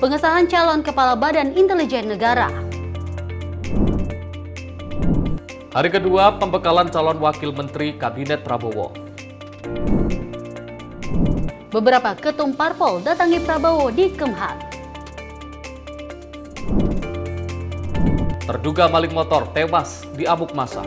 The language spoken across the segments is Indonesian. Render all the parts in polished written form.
pengesahan calon Kepala Badan Intelijen Negara. Hari kedua pembekalan calon Wakil Menteri Kabinet Prabowo. Beberapa ketum parpol datangi Prabowo di Kemhan. Terduga maling motor tewas di amuk massa.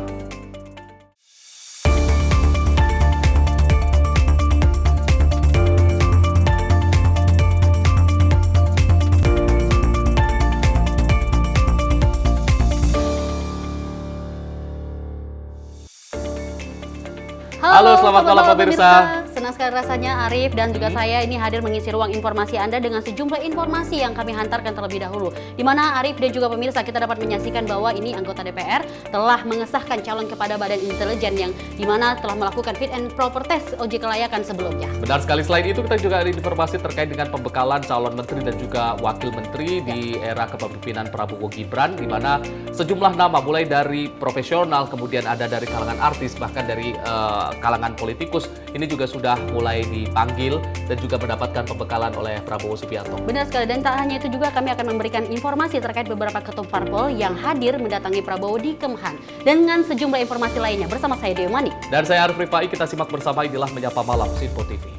Halo, selamat malam pemirsa. Senang sekali rasanya Arif dan juga saya ini hadir mengisi ruang informasi Anda dengan sejumlah informasi yang kami hantarkan terlebih dahulu. Di mana Arif dan juga pemirsa kita dapat menyaksikan bahwa ini anggota DPR telah mengesahkan calon kepada Badan Intelijen yang di mana telah melakukan fit and proper test uji kelayakan sebelumnya. Benar sekali, selain itu kita juga ada informasi terkait dengan pembekalan calon menteri dan juga wakil menteri di era kepemimpinan Prabowo Gibran, di mana sejumlah nama mulai dari profesional, kemudian ada dari kalangan artis, bahkan dari kalangan politikus ini juga sudah mulai dipanggil dan juga mendapatkan pembekalan oleh Prabowo Subianto. Benar sekali, dan tak hanya itu juga kami akan memberikan informasi terkait beberapa ketum parpol yang hadir mendatangi Prabowo di Kemhan dengan sejumlah informasi lainnya bersama saya Dewi Manik. Dan saya Arif Rifai, kita simak bersama inilah Menyapa Malam Sinpo TV.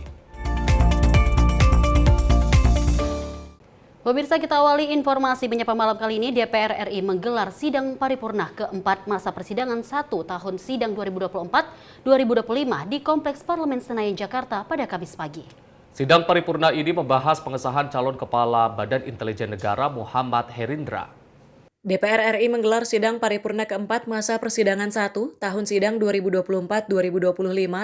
Pemirsa, kita awali informasi Menyapa Malam kali ini. DPR RI menggelar sidang paripurna keempat masa persidangan 1 tahun sidang 2024-2025 di Kompleks Parlemen Senayan, Jakarta pada Kamis pagi. Sidang paripurna ini membahas pengesahan calon Kepala Badan Intelijen Negara Muhammad Herindra. DPR RI menggelar sidang paripurna keempat masa persidangan 1 tahun sidang 2024-2025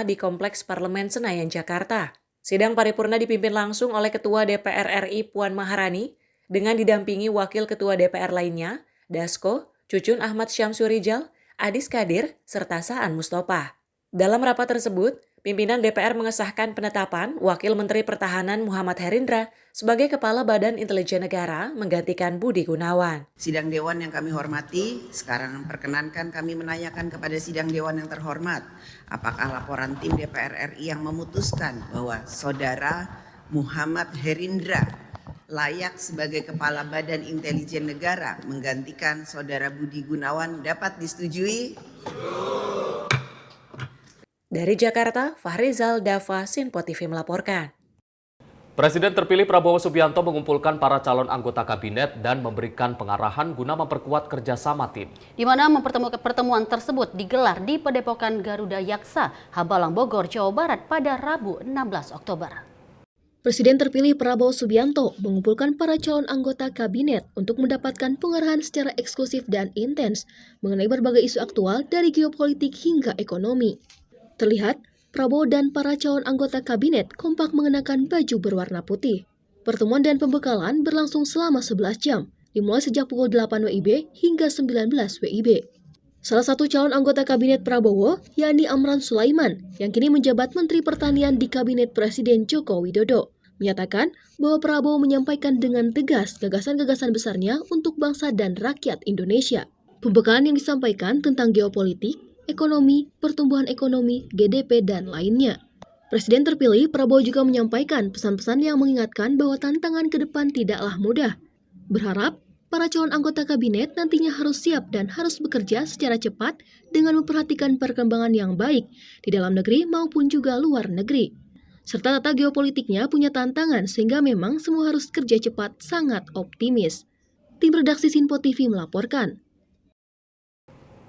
di Kompleks Parlemen Senayan, Jakarta. Sidang paripurna dipimpin langsung oleh Ketua DPR RI Puan Maharani dengan didampingi Wakil Ketua DPR lainnya, Dasko, Cucun Ahmad Syamsurijal, Adis Kadir, serta Saan Mustafa. Dalam rapat tersebut, pimpinan DPR mengesahkan penetapan Wakil Menteri Pertahanan Muhammad Herindra sebagai Kepala Badan Intelijen Negara menggantikan Budi Gunawan. Sidang Dewan yang kami hormati, sekarang perkenankan kami menanyakan kepada Sidang Dewan yang terhormat, apakah laporan tim DPR RI yang memutuskan bahwa Saudara Muhammad Herindra layak sebagai Kepala Badan Intelijen Negara menggantikan Saudara Budi Gunawan dapat disetujui? Dari Jakarta, Fahrizal Dava, Sinpo TV melaporkan. Presiden terpilih Prabowo Subianto mengumpulkan para calon anggota kabinet dan memberikan pengarahan guna memperkuat kerjasama tim. Di mana pertemuan tersebut digelar di Padepokan Garuda Yaksa, Hambalang, Bogor, Jawa Barat pada Rabu 16 Oktober. Presiden terpilih Prabowo Subianto mengumpulkan para calon anggota kabinet untuk mendapatkan pengarahan secara eksklusif dan intens mengenai berbagai isu aktual dari geopolitik hingga ekonomi. Terlihat, Prabowo dan para calon anggota kabinet kompak mengenakan baju berwarna putih. Pertemuan dan pembekalan berlangsung selama 11 jam, dimulai sejak pukul 8 WIB hingga 19 WIB. Salah satu calon anggota kabinet Prabowo, yakni Amran Sulaiman, yang kini menjabat Menteri Pertanian di Kabinet Presiden Joko Widodo, menyatakan bahwa Prabowo menyampaikan dengan tegas gagasan-gagasan besarnya untuk bangsa dan rakyat Indonesia. Pembekalan yang disampaikan tentang geopolitik, ekonomi, pertumbuhan ekonomi, GDP, dan lainnya. Presiden terpilih Prabowo juga menyampaikan pesan-pesan yang mengingatkan bahwa tantangan ke depan tidaklah mudah. Berharap para calon anggota kabinet nantinya harus siap dan harus bekerja secara cepat dengan memperhatikan perkembangan yang baik di dalam negeri maupun juga luar negeri. Serta tata geopolitiknya punya tantangan sehingga memang semua harus kerja cepat, sangat optimis. Tim redaksi Sinpo TV melaporkan.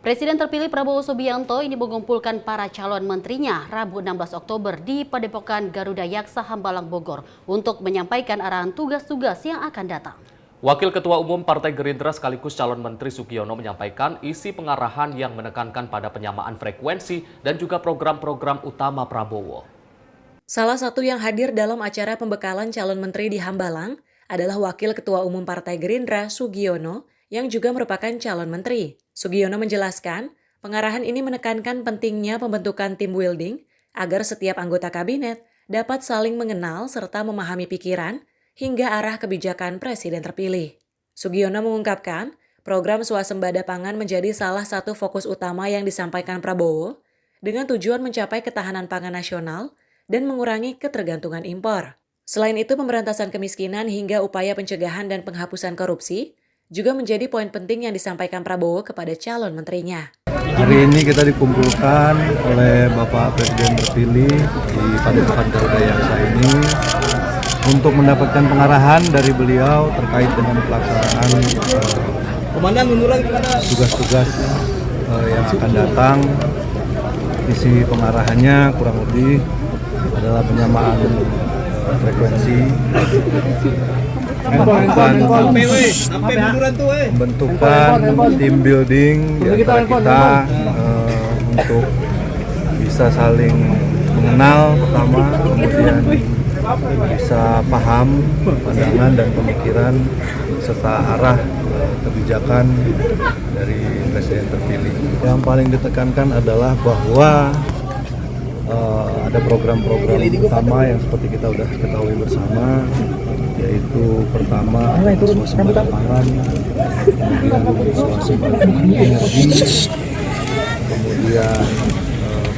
Presiden terpilih Prabowo Subianto ini mengumpulkan para calon menterinya Rabu 16 Oktober di Padepokan Garuda Yaksa Hambalang, Bogor untuk menyampaikan arahan tugas-tugas yang akan datang. Wakil Ketua Umum Partai Gerindra sekaligus calon Menteri Sugiono menyampaikan isi pengarahan yang menekankan pada penyamaan frekuensi dan juga program-program utama Prabowo. Salah satu yang hadir dalam acara pembekalan calon menteri di Hambalang adalah Wakil Ketua Umum Partai Gerindra Sugiono yang juga merupakan calon menteri. Sugiono menjelaskan, pengarahan ini menekankan pentingnya pembentukan tim building agar setiap anggota kabinet dapat saling mengenal serta memahami pikiran hingga arah kebijakan presiden terpilih. Sugiono mengungkapkan, program swasembada pangan menjadi salah satu fokus utama yang disampaikan Prabowo dengan tujuan mencapai ketahanan pangan nasional dan mengurangi ketergantungan impor. Selain itu, pemberantasan kemiskinan hingga upaya pencegahan dan penghapusan korupsi juga menjadi poin penting yang disampaikan Prabowo kepada calon menterinya. Hari ini kita dikumpulkan oleh Bapak Presiden terpilih di Padepokan Garuda Yaksa ini untuk mendapatkan pengarahan dari beliau terkait dengan pelaksanaan tugas-tugas yang akan datang. Isi pengarahannya kurang lebih adalah penyamaan frekuensi, pembentukan tim building di antara kita untuk bisa saling mengenal pertama, kemudian bisa paham pandangan dan pemikiran serta arah kebijakan dari Presiden terpilih. Yang paling ditekankan adalah bahwa ada program-program utama yang seperti kita sudah ketahui bersama, yaitu pertama swasembada pangan, kemudian swasembada energi, kemudian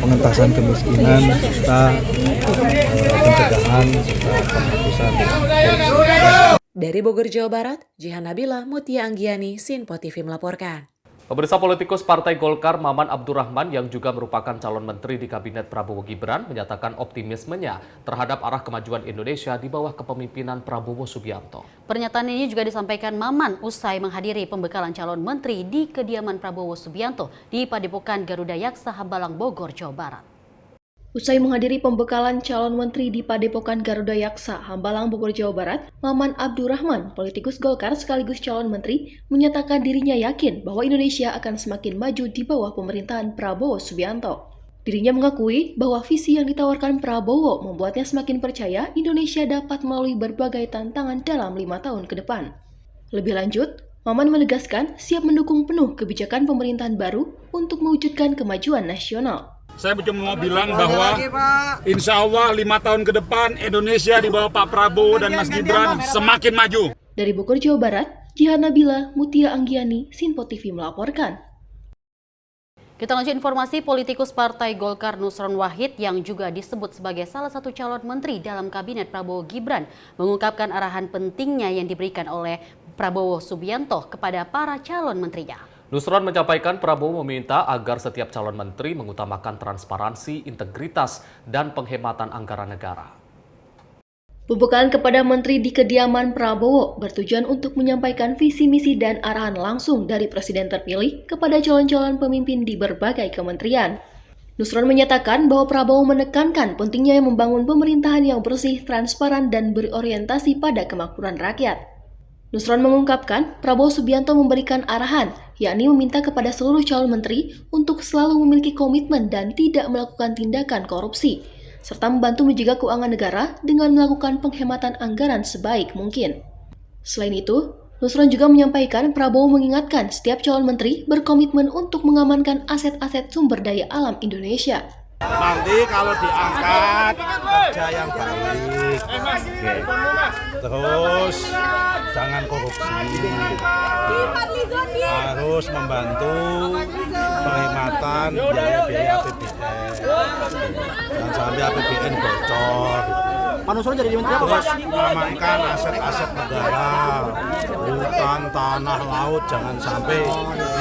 pengentasan kemiskinan serta pencegahan serta penghapusan. Dari Bogor, Jawa Barat, Jihan Nabila, Mutia Anggiani, Sinpo TV melaporkan. Pemirsa, politikus Partai Golkar Maman Abdurrahman yang juga merupakan calon menteri di Kabinet Prabowo Gibran menyatakan optimismenya terhadap arah kemajuan Indonesia di bawah kepemimpinan Prabowo Subianto. Pernyataan ini juga disampaikan Maman usai menghadiri pembekalan calon menteri di kediaman Prabowo Subianto di Padepokan Garuda Yaksa Hambalang, Bogor, Jawa Barat. Usai menghadiri pembekalan calon menteri di Padepokan Garuda Yaksa, Hambalang, Bogor, Jawa Barat, Maman Abdurrahman, politikus Golkar sekaligus calon menteri, menyatakan dirinya yakin bahwa Indonesia akan semakin maju di bawah pemerintahan Prabowo Subianto. Dirinya mengakui bahwa visi yang ditawarkan Prabowo membuatnya semakin percaya Indonesia dapat melalui berbagai tantangan dalam 5 tahun ke depan. Lebih lanjut, Maman menegaskan siap mendukung penuh kebijakan pemerintahan baru untuk mewujudkan kemajuan nasional. Saya cuma mau bilang bahwa insya Allah 5 tahun ke depan Indonesia di bawah Pak Prabowo dan Mas Gibran semakin maju. Dari Bogor, Jawa Barat, Jihan Nabila, Mutia Anggiani, Sinpo TV melaporkan. Kita lanjut informasi politikus Partai Golkar Nusron Wahid yang juga disebut sebagai salah satu calon menteri dalam Kabinet Prabowo Gibran mengungkapkan arahan pentingnya yang diberikan oleh Prabowo Subianto kepada para calon menterinya. Nusron menyampaikan Prabowo meminta agar setiap calon menteri mengutamakan transparansi, integritas, dan penghematan anggaran negara. Pembekalan kepada menteri di kediaman Prabowo bertujuan untuk menyampaikan visi misi dan arahan langsung dari Presiden terpilih kepada calon-calon pemimpin di berbagai kementerian. Nusron menyatakan bahwa Prabowo menekankan pentingnya membangun pemerintahan yang bersih, transparan, dan berorientasi pada kemakmuran rakyat. Nusron mengungkapkan Prabowo Subianto memberikan arahan, yakni meminta kepada seluruh calon menteri untuk selalu memiliki komitmen dan tidak melakukan tindakan korupsi, serta membantu menjaga keuangan negara dengan melakukan penghematan anggaran sebaik mungkin. Selain itu, Nusron juga menyampaikan Prabowo mengingatkan setiap calon menteri berkomitmen untuk mengamankan aset-aset sumber daya alam Indonesia. Nanti kalau diangkat kerja yang baik, terus jangan korupsi, harus membantu penghematan biaya-biaya APBN, jangan sampai APBN bocor. Terus mengamankan aset-aset negara, hutan, tanah, laut, jangan sampai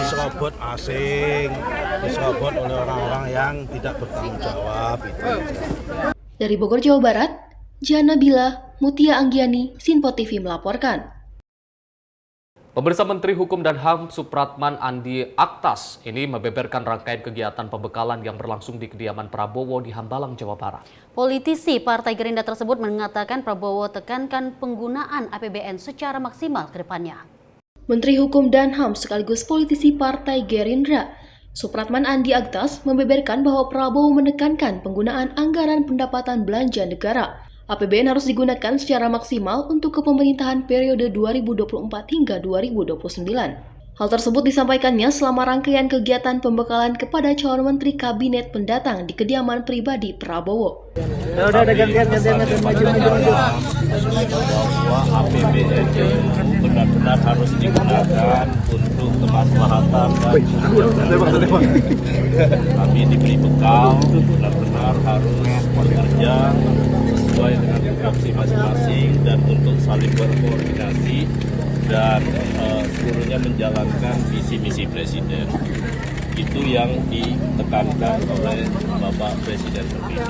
diserobot asing, diserobot oleh orang-orang yang tidak bertanggung jawab. Dari Bogor, Jawa Barat, Jihan Nabila, Mutia Anggiani, Sinpo TV melaporkan. Pemirsa, Menteri Hukum dan HAM Supratman Andi Aktas ini membeberkan rangkaian kegiatan pembekalan yang berlangsung di kediaman Prabowo di Hambalang, Jawa Barat. Politisi Partai Gerindra tersebut mengatakan Prabowo tekankan penggunaan APBN secara maksimal ke depannya. Menteri Hukum dan HAM sekaligus politisi Partai Gerindra, Supratman Andi Aktas membeberkan bahwa Prabowo menekankan penggunaan anggaran pendapatan belanja negara. APBN harus digunakan secara maksimal untuk kepemerintahan periode 2024 hingga 2029. Hal tersebut disampaikannya selama rangkaian kegiatan pembekalan kepada calon menteri kabinet pendatang di kediaman pribadi Prabowo. Udah gantian maju. Bahwa APBN itu benar-benar harus digunakan untuk kemaslahatan dan kami diberi bekal benar-benar harus bekerja sesuai dengan tupoksi masing-masing. dan seluruhnya menjalankan visi misi Presiden. Itu yang ditekankan oleh Bapak Presiden terpilih.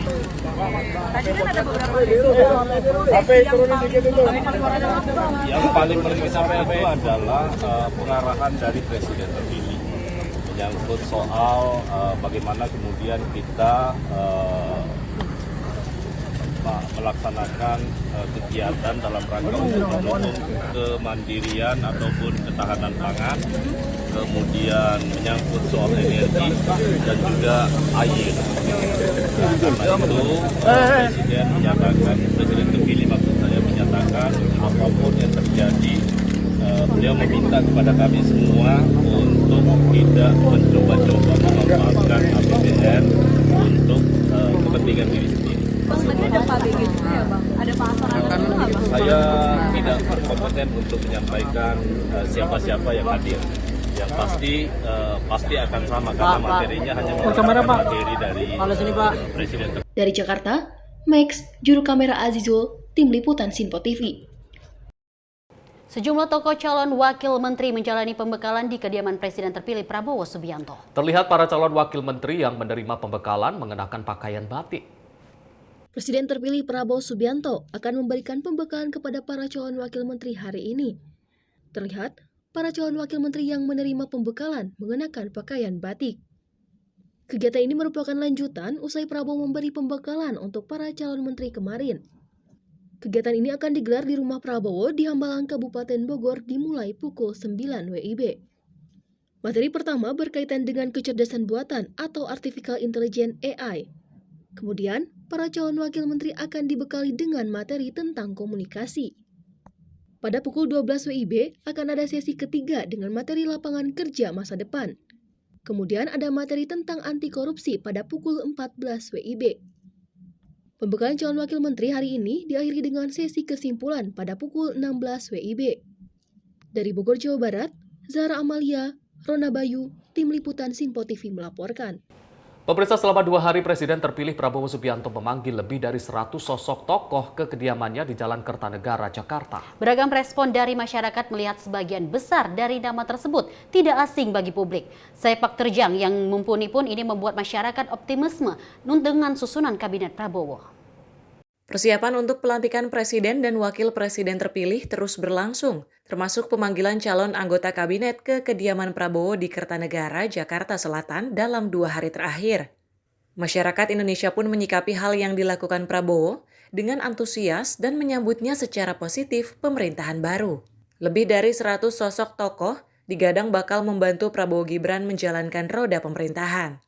Yang paling berkesan itu adalah pengarahan dari Presiden terpilih menyangkut soal bagaimana kemudian kita melaksanakan kegiatan dalam rangka untuk mendukung kemandirian ataupun ketahanan pangan, kemudian menyangkut soal energi dan juga air. Karena itu Presiden menyatakan, Presiden terpilih maksud saya menyatakan apapun yang terjadi, beliau meminta kepada kami semua untuk tidak mencoba-coba memanfaatkan APBN untuk kepentingan diri sendiri. Bang, tadi ada Pak BG juga ya Bang? Ada Pak Asor juga nggak Bang? Saya tidak berkompeten untuk menyampaikan siapa-siapa yang hadir. Yang pasti akan sama karena materinya hanya merupakan materi dari Presiden. Dari Jakarta, Max, juru kamera Azizul, tim liputan Sinpo TV. Sejumlah tokoh calon wakil menteri menjalani pembekalan di kediaman Presiden terpilih Prabowo Subianto. Terlihat para calon wakil menteri yang menerima pembekalan mengenakan pakaian batik. Presiden terpilih Prabowo Subianto akan memberikan pembekalan kepada para calon wakil menteri hari ini. Terlihat, para calon wakil menteri yang menerima pembekalan mengenakan pakaian batik. Kegiatan ini merupakan lanjutan usai Prabowo memberi pembekalan untuk para calon menteri kemarin. Kegiatan ini akan digelar di rumah Prabowo di Hambalang, Kabupaten Bogor dimulai pukul 9 WIB. Materi pertama berkaitan dengan kecerdasan buatan atau Artificial Intelligence AI. Kemudian, para calon wakil menteri akan dibekali dengan materi tentang komunikasi. Pada pukul 12 WIB akan ada sesi ketiga dengan materi lapangan kerja masa depan. Kemudian ada materi tentang anti korupsi pada pukul 14 WIB. Pembekalan calon wakil menteri hari ini diakhiri dengan sesi kesimpulan pada pukul 16 WIB. Dari Bogor, Jawa Barat, Zahra Amalia, Rona Bayu, tim liputan Sinpo TV melaporkan. Pemirsa, selama 2 hari Presiden terpilih Prabowo Subianto memanggil lebih dari 100 sosok tokoh ke kediamannya di Jalan Kertanegara, Jakarta. Beragam respon dari masyarakat melihat sebagian besar dari nama tersebut tidak asing bagi publik. Sepak terjang yang mumpuni pun ini membuat masyarakat optimisme dengan susunan kabinet Prabowo. Persiapan untuk pelantikan presiden dan wakil presiden terpilih terus berlangsung, termasuk pemanggilan calon anggota kabinet ke kediaman Prabowo di Kertanegara, Jakarta Selatan dalam 2 hari terakhir. Masyarakat Indonesia pun menyikapi hal yang dilakukan Prabowo dengan antusias dan menyambutnya secara positif pemerintahan baru. Lebih dari 100 sosok tokoh digadang bakal membantu Prabowo Gibran menjalankan roda pemerintahan.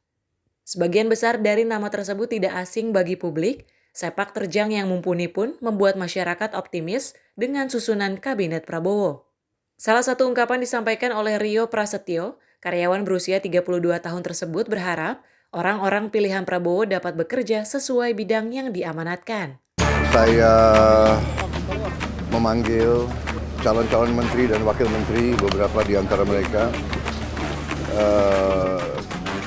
Sebagian besar dari nama tersebut tidak asing bagi publik. Sepak terjang yang mumpuni pun membuat masyarakat optimis dengan susunan kabinet Prabowo. Salah satu ungkapan disampaikan oleh Rio Prasetyo, karyawan berusia 32 tahun tersebut berharap orang-orang pilihan Prabowo dapat bekerja sesuai bidang yang diamanatkan. Saya memanggil calon-calon menteri dan wakil menteri, beberapa di antara mereka.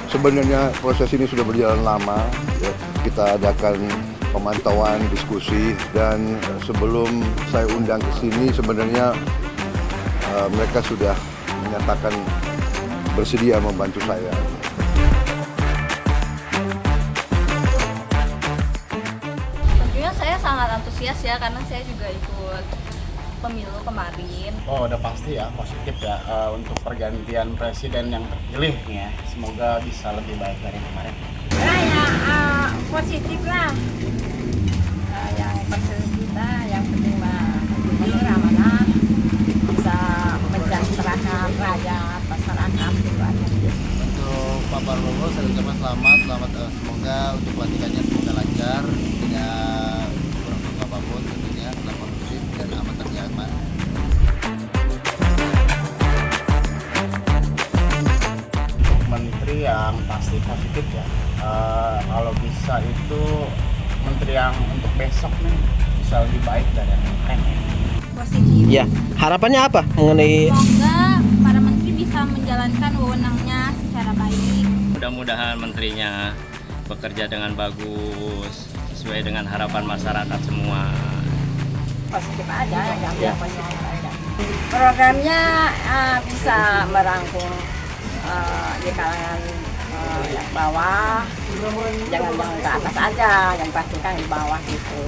Sebenarnya proses ini sudah berjalan lama, ya. Kita adakan pemantauan, diskusi, dan sebelum saya undang ke sini sebenarnya mereka sudah menyatakan bersedia membantu saya. Tentunya saya sangat antusias ya, karena saya juga ikut pemilu kemarin. Oh, udah pasti ya, positif ya untuk pergantian presiden yang terpilih ya. Semoga bisa lebih baik dari kemarin. Positif lah. Yang penting kita, yang penting gubernur amanah bisa mensejahterakan rakyat, masyarakat gitu aja. Untuk Pak Prabowo saya ucapkan selamat, semoga untuk pelantikannya semoga lancar, tidak kurang apapun tentunya, tetap kondusif dan aman terjaga. Untuk menteri yang pasti positif ya. Kalau bisa itu menteri yang untuk besok nih bisa lebih baik dari yang kemarin ya. Positif. Ya, harapannya apa mengenai? Semoga para menteri bisa menjalankan wewenangnya secara baik. Mudah-mudahan menterinya bekerja dengan bagus, sesuai dengan harapan masyarakat semua. Positif aja, yang positif aja. Programnya bisa merangkul di kalangan yang bawah, jangan ke atas aja, yang pastikan di bawah gitu.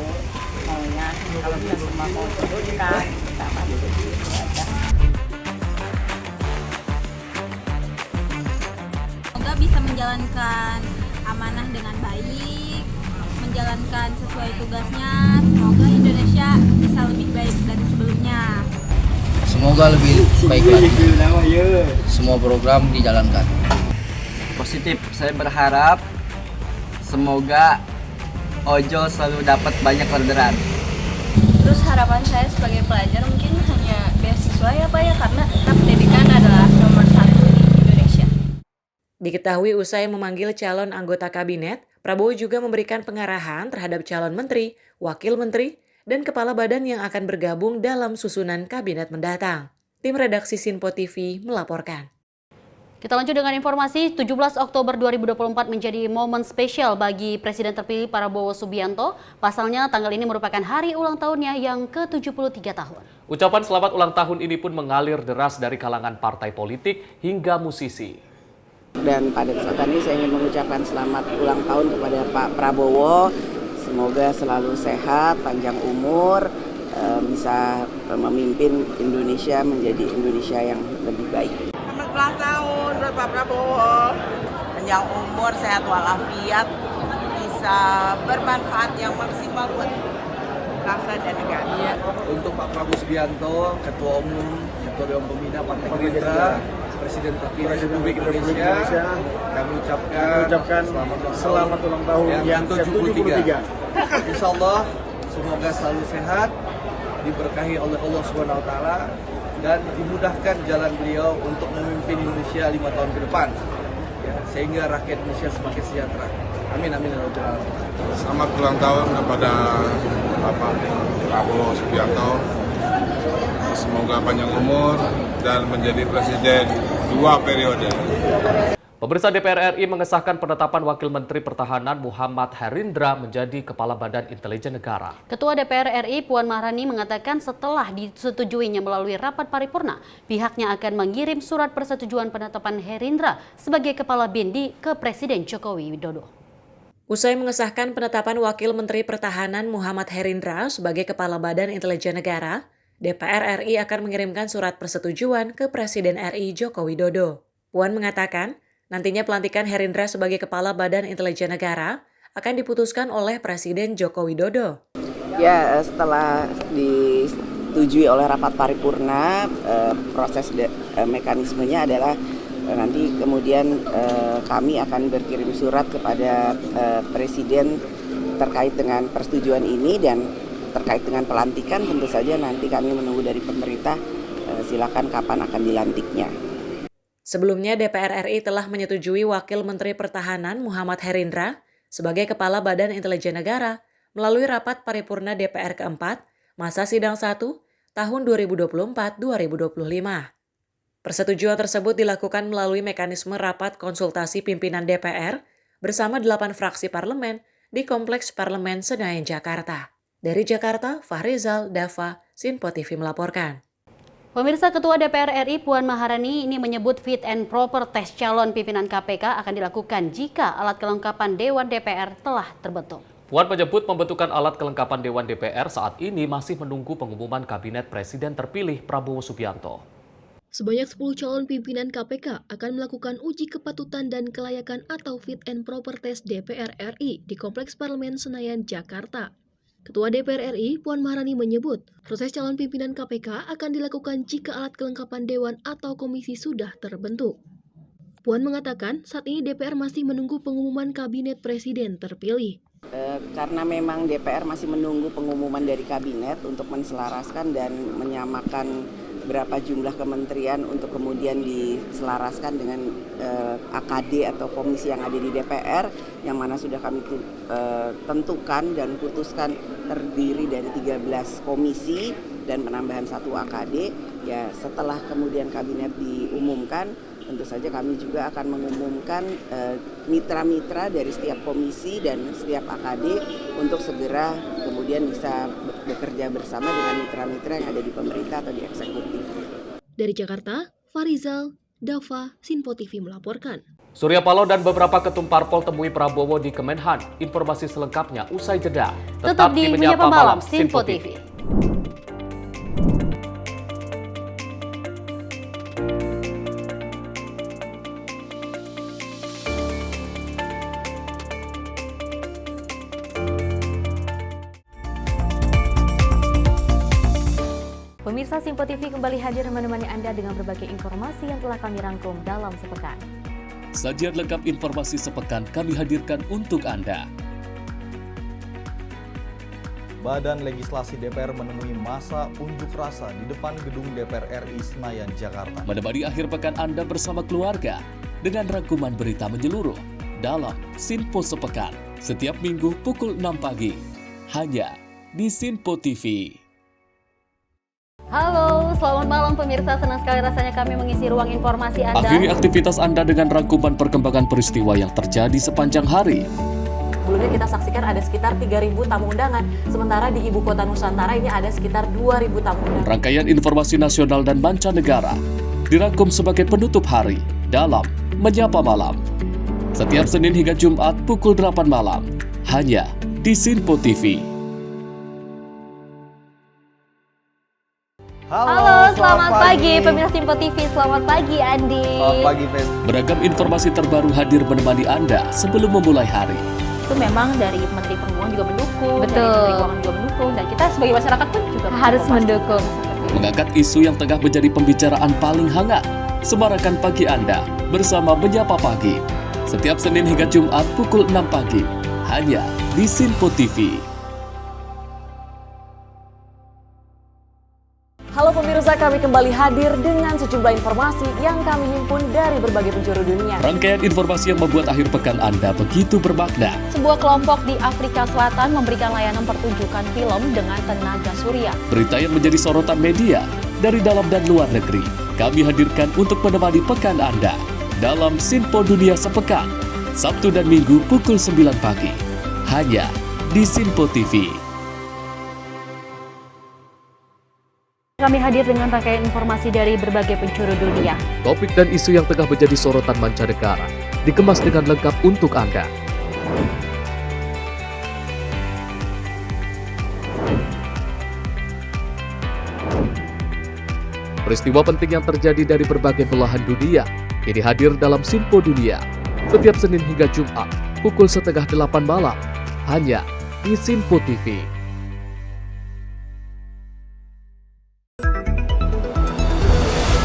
Maunya kalau bisa semua mau turunkan, kita bantu gitu aja. Semoga bisa menjalankan amanah dengan baik, menjalankan sesuai tugasnya. Semoga Indonesia bisa lebih baik dari sebelumnya. Semoga lebih baik lagi. Semua program dijalankan. Positif, saya berharap semoga ojol selalu dapat banyak orderan. Terus harapan saya sebagai pelajar mungkin hanya beasiswa ya Pak ya, karena tetap pendidikan adalah nomor 1 di Indonesia. Diketahui usai memanggil calon anggota kabinet, Prabowo juga memberikan pengarahan terhadap calon menteri, wakil menteri, dan kepala badan yang akan bergabung dalam susunan kabinet mendatang. Tim redaksi Sinpo TV melaporkan. Kita lanjut dengan informasi, 17 Oktober 2024 menjadi momen spesial bagi Presiden terpilih Prabowo Subianto. Pasalnya tanggal ini merupakan hari ulang tahunnya yang ke-73 tahun. Ucapan selamat ulang tahun ini pun mengalir deras dari kalangan partai politik hingga musisi. Dan pada kesempatan ini saya ingin mengucapkan selamat ulang tahun kepada Pak Prabowo. Semoga selalu sehat, panjang umur, bisa memimpin Indonesia menjadi Indonesia yang lebih baik. Selamat ulang tahun buat Pak Prabowo. Panjang umur, sehat walafiat, bisa bermanfaat yang maksimal buat bangsa dan negara. Untuk Pak Prabowo Subianto, Ketua Umum, Ketua Dewan Pembina Partai Gerindra, Presiden terpilih Republik Indonesia, kami ucapkan selamat ulang tahun yang ke-73. Insya Allah semoga selalu sehat, diberkahi oleh Allah SWT, dan dimudahkan jalan beliau untuk memimpin Indonesia 5 tahun ke depan, ya, sehingga rakyat Indonesia semakin sejahtera. Amin, amin. Selamat ulang tahun kepada Bapak Prabowo Subianto. Semoga panjang umur dan menjadi presiden 2 periode. Pemirsa, DPR RI mengesahkan penetapan Wakil Menteri Pertahanan Muhammad Herindra menjadi Kepala Badan Intelijen Negara. Ketua DPR RI Puan Maharani mengatakan setelah disetujuinya melalui rapat paripurna, pihaknya akan mengirim surat persetujuan penetapan Herindra sebagai Kepala BIN ke Presiden Joko Widodo. Usai mengesahkan penetapan Wakil Menteri Pertahanan Muhammad Herindra sebagai Kepala Badan Intelijen Negara, DPR RI akan mengirimkan surat persetujuan ke Presiden RI Joko Widodo. Puan mengatakan, nantinya pelantikan Herindra sebagai Kepala Badan Intelijen Negara akan diputuskan oleh Presiden Joko Widodo. Ya, setelah disetujui oleh rapat paripurna, proses mekanismenya adalah nanti kemudian kami akan berkirim surat kepada Presiden terkait dengan persetujuan ini, dan terkait dengan pelantikan tentu saja nanti kami menunggu dari pemerintah silakan kapan akan dilantiknya. Sebelumnya DPR RI telah menyetujui Wakil Menteri Pertahanan Muhammad Herindra sebagai Kepala Badan Intelijen Negara melalui rapat paripurna DPR keempat masa sidang 1 tahun 2024-2025. Persetujuan tersebut dilakukan melalui mekanisme rapat konsultasi pimpinan DPR bersama 8 fraksi parlemen di Kompleks Parlemen Senayan, Jakarta. Dari Jakarta, Fahrizal Dava, Sinpo TV melaporkan. Pemirsa, Ketua DPR RI Puan Maharani ini menyebut fit and proper test calon pimpinan KPK akan dilakukan jika alat kelengkapan Dewan DPR telah terbentuk. Puan menyebut pembentukan alat kelengkapan Dewan DPR saat ini masih menunggu pengumuman Kabinet Presiden terpilih Prabowo Subianto. Sebanyak 10 calon pimpinan KPK akan melakukan uji kepatutan dan kelayakan atau fit and proper test DPR RI di Kompleks Parlemen Senayan, Jakarta. Ketua DPR RI Puan Maharani menyebut proses calon pimpinan KPK akan dilakukan jika alat kelengkapan Dewan atau Komisi sudah terbentuk. Puan mengatakan saat ini DPR masih menunggu pengumuman Kabinet Presiden terpilih. Karena memang DPR masih menunggu pengumuman dari Kabinet untuk menselaraskan dan menyamakan berapa jumlah kementerian untuk kemudian diselaraskan dengan AKD atau komisi yang ada di DPR, yang mana sudah kami tentukan dan putuskan terdiri dari 13 komisi dan penambahan 1 AKD. Ya, setelah kemudian Kabinet diumumkan, tentu saja kami juga akan mengumumkan mitra-mitra dari setiap komisi dan setiap AKD untuk segera kemudian bisa bekerja bersama dengan mitra-mitra yang ada di pemerintah atau di eksekutif. Dari Jakarta, Farizal, Dava, Sinpo TV melaporkan. Surya Paloh dan beberapa ketum parpol temui Prabowo di Kemenhan. Informasi selengkapnya usai jeda. Tetap di Menyapa Malam Sinpo TV. Pemirsa Sinpo TV kembali hadir menemani Anda dengan berbagai informasi yang telah kami rangkum dalam sepekan. Sajian lengkap informasi sepekan kami hadirkan untuk Anda. Badan Legislasi DPR menemui masa unjuk rasa di depan gedung DPR RI Senayan, Jakarta. Menemani akhir pekan Anda bersama keluarga dengan rangkuman berita menyeluruh dalam Sinpo Sepekan setiap minggu pukul 6 pagi hanya di Sinpo TV. Halo, selamat malam pemirsa. Senang sekali rasanya kami mengisi ruang informasi Anda. Akhiri aktivitas Anda dengan rangkuman perkembangan peristiwa yang terjadi sepanjang hari. Sebelumnya kita saksikan ada sekitar 3.000 tamu undangan, sementara di Ibu Kota Nusantara ini ada sekitar 2.000 tamu undangan. Rangkaian informasi nasional dan mancanegara dirangkum sebagai penutup hari dalam Menyapa Malam. Setiap Senin hingga Jumat pukul 8 malam, hanya di Sinpo TV. Halo, selamat pagi pemirsa Sinpo TV. Selamat pagi Andi. Selamat pagi, Fen. Beragam informasi terbaru hadir menemani Anda sebelum memulai hari. Itu memang dari Menteri Perhubungan juga mendukung, Betul. dari Menteri Keuangan juga mendukung, dan kita sebagai masyarakat pun juga Harus mendukung. Mengangkat isu yang tengah menjadi pembicaraan paling hangat. Semarakan pagi Anda bersama Menyapa Pagi. Setiap Senin hingga Jumat pukul 6 pagi hanya di Sinpo TV. Halo pemirsa, kami kembali hadir dengan sejumlah informasi yang kami himpun dari berbagai penjuru dunia. Rangkaian informasi yang membuat akhir pekan Anda begitu bermakna. Sebuah kelompok di Afrika Selatan memberikan layanan pertunjukan film dengan tenaga surya. Berita yang menjadi sorotan media dari dalam dan luar negeri. Kami hadirkan untuk menemani pekan Anda dalam Sinpo Dunia Sepekan, Sabtu dan Minggu pukul 9 pagi. Hanya di Sinpo TV. Kami hadir dengan rangkaian informasi dari berbagai penjuru dunia. Topik dan isu yang tengah menjadi sorotan mancanegara dikemas dengan lengkap untuk Anda. Peristiwa penting yang terjadi dari berbagai belahan dunia ini hadir dalam Sinpo Dunia setiap Senin hingga Jumat pukul 7:30 malam hanya di Sinpo TV.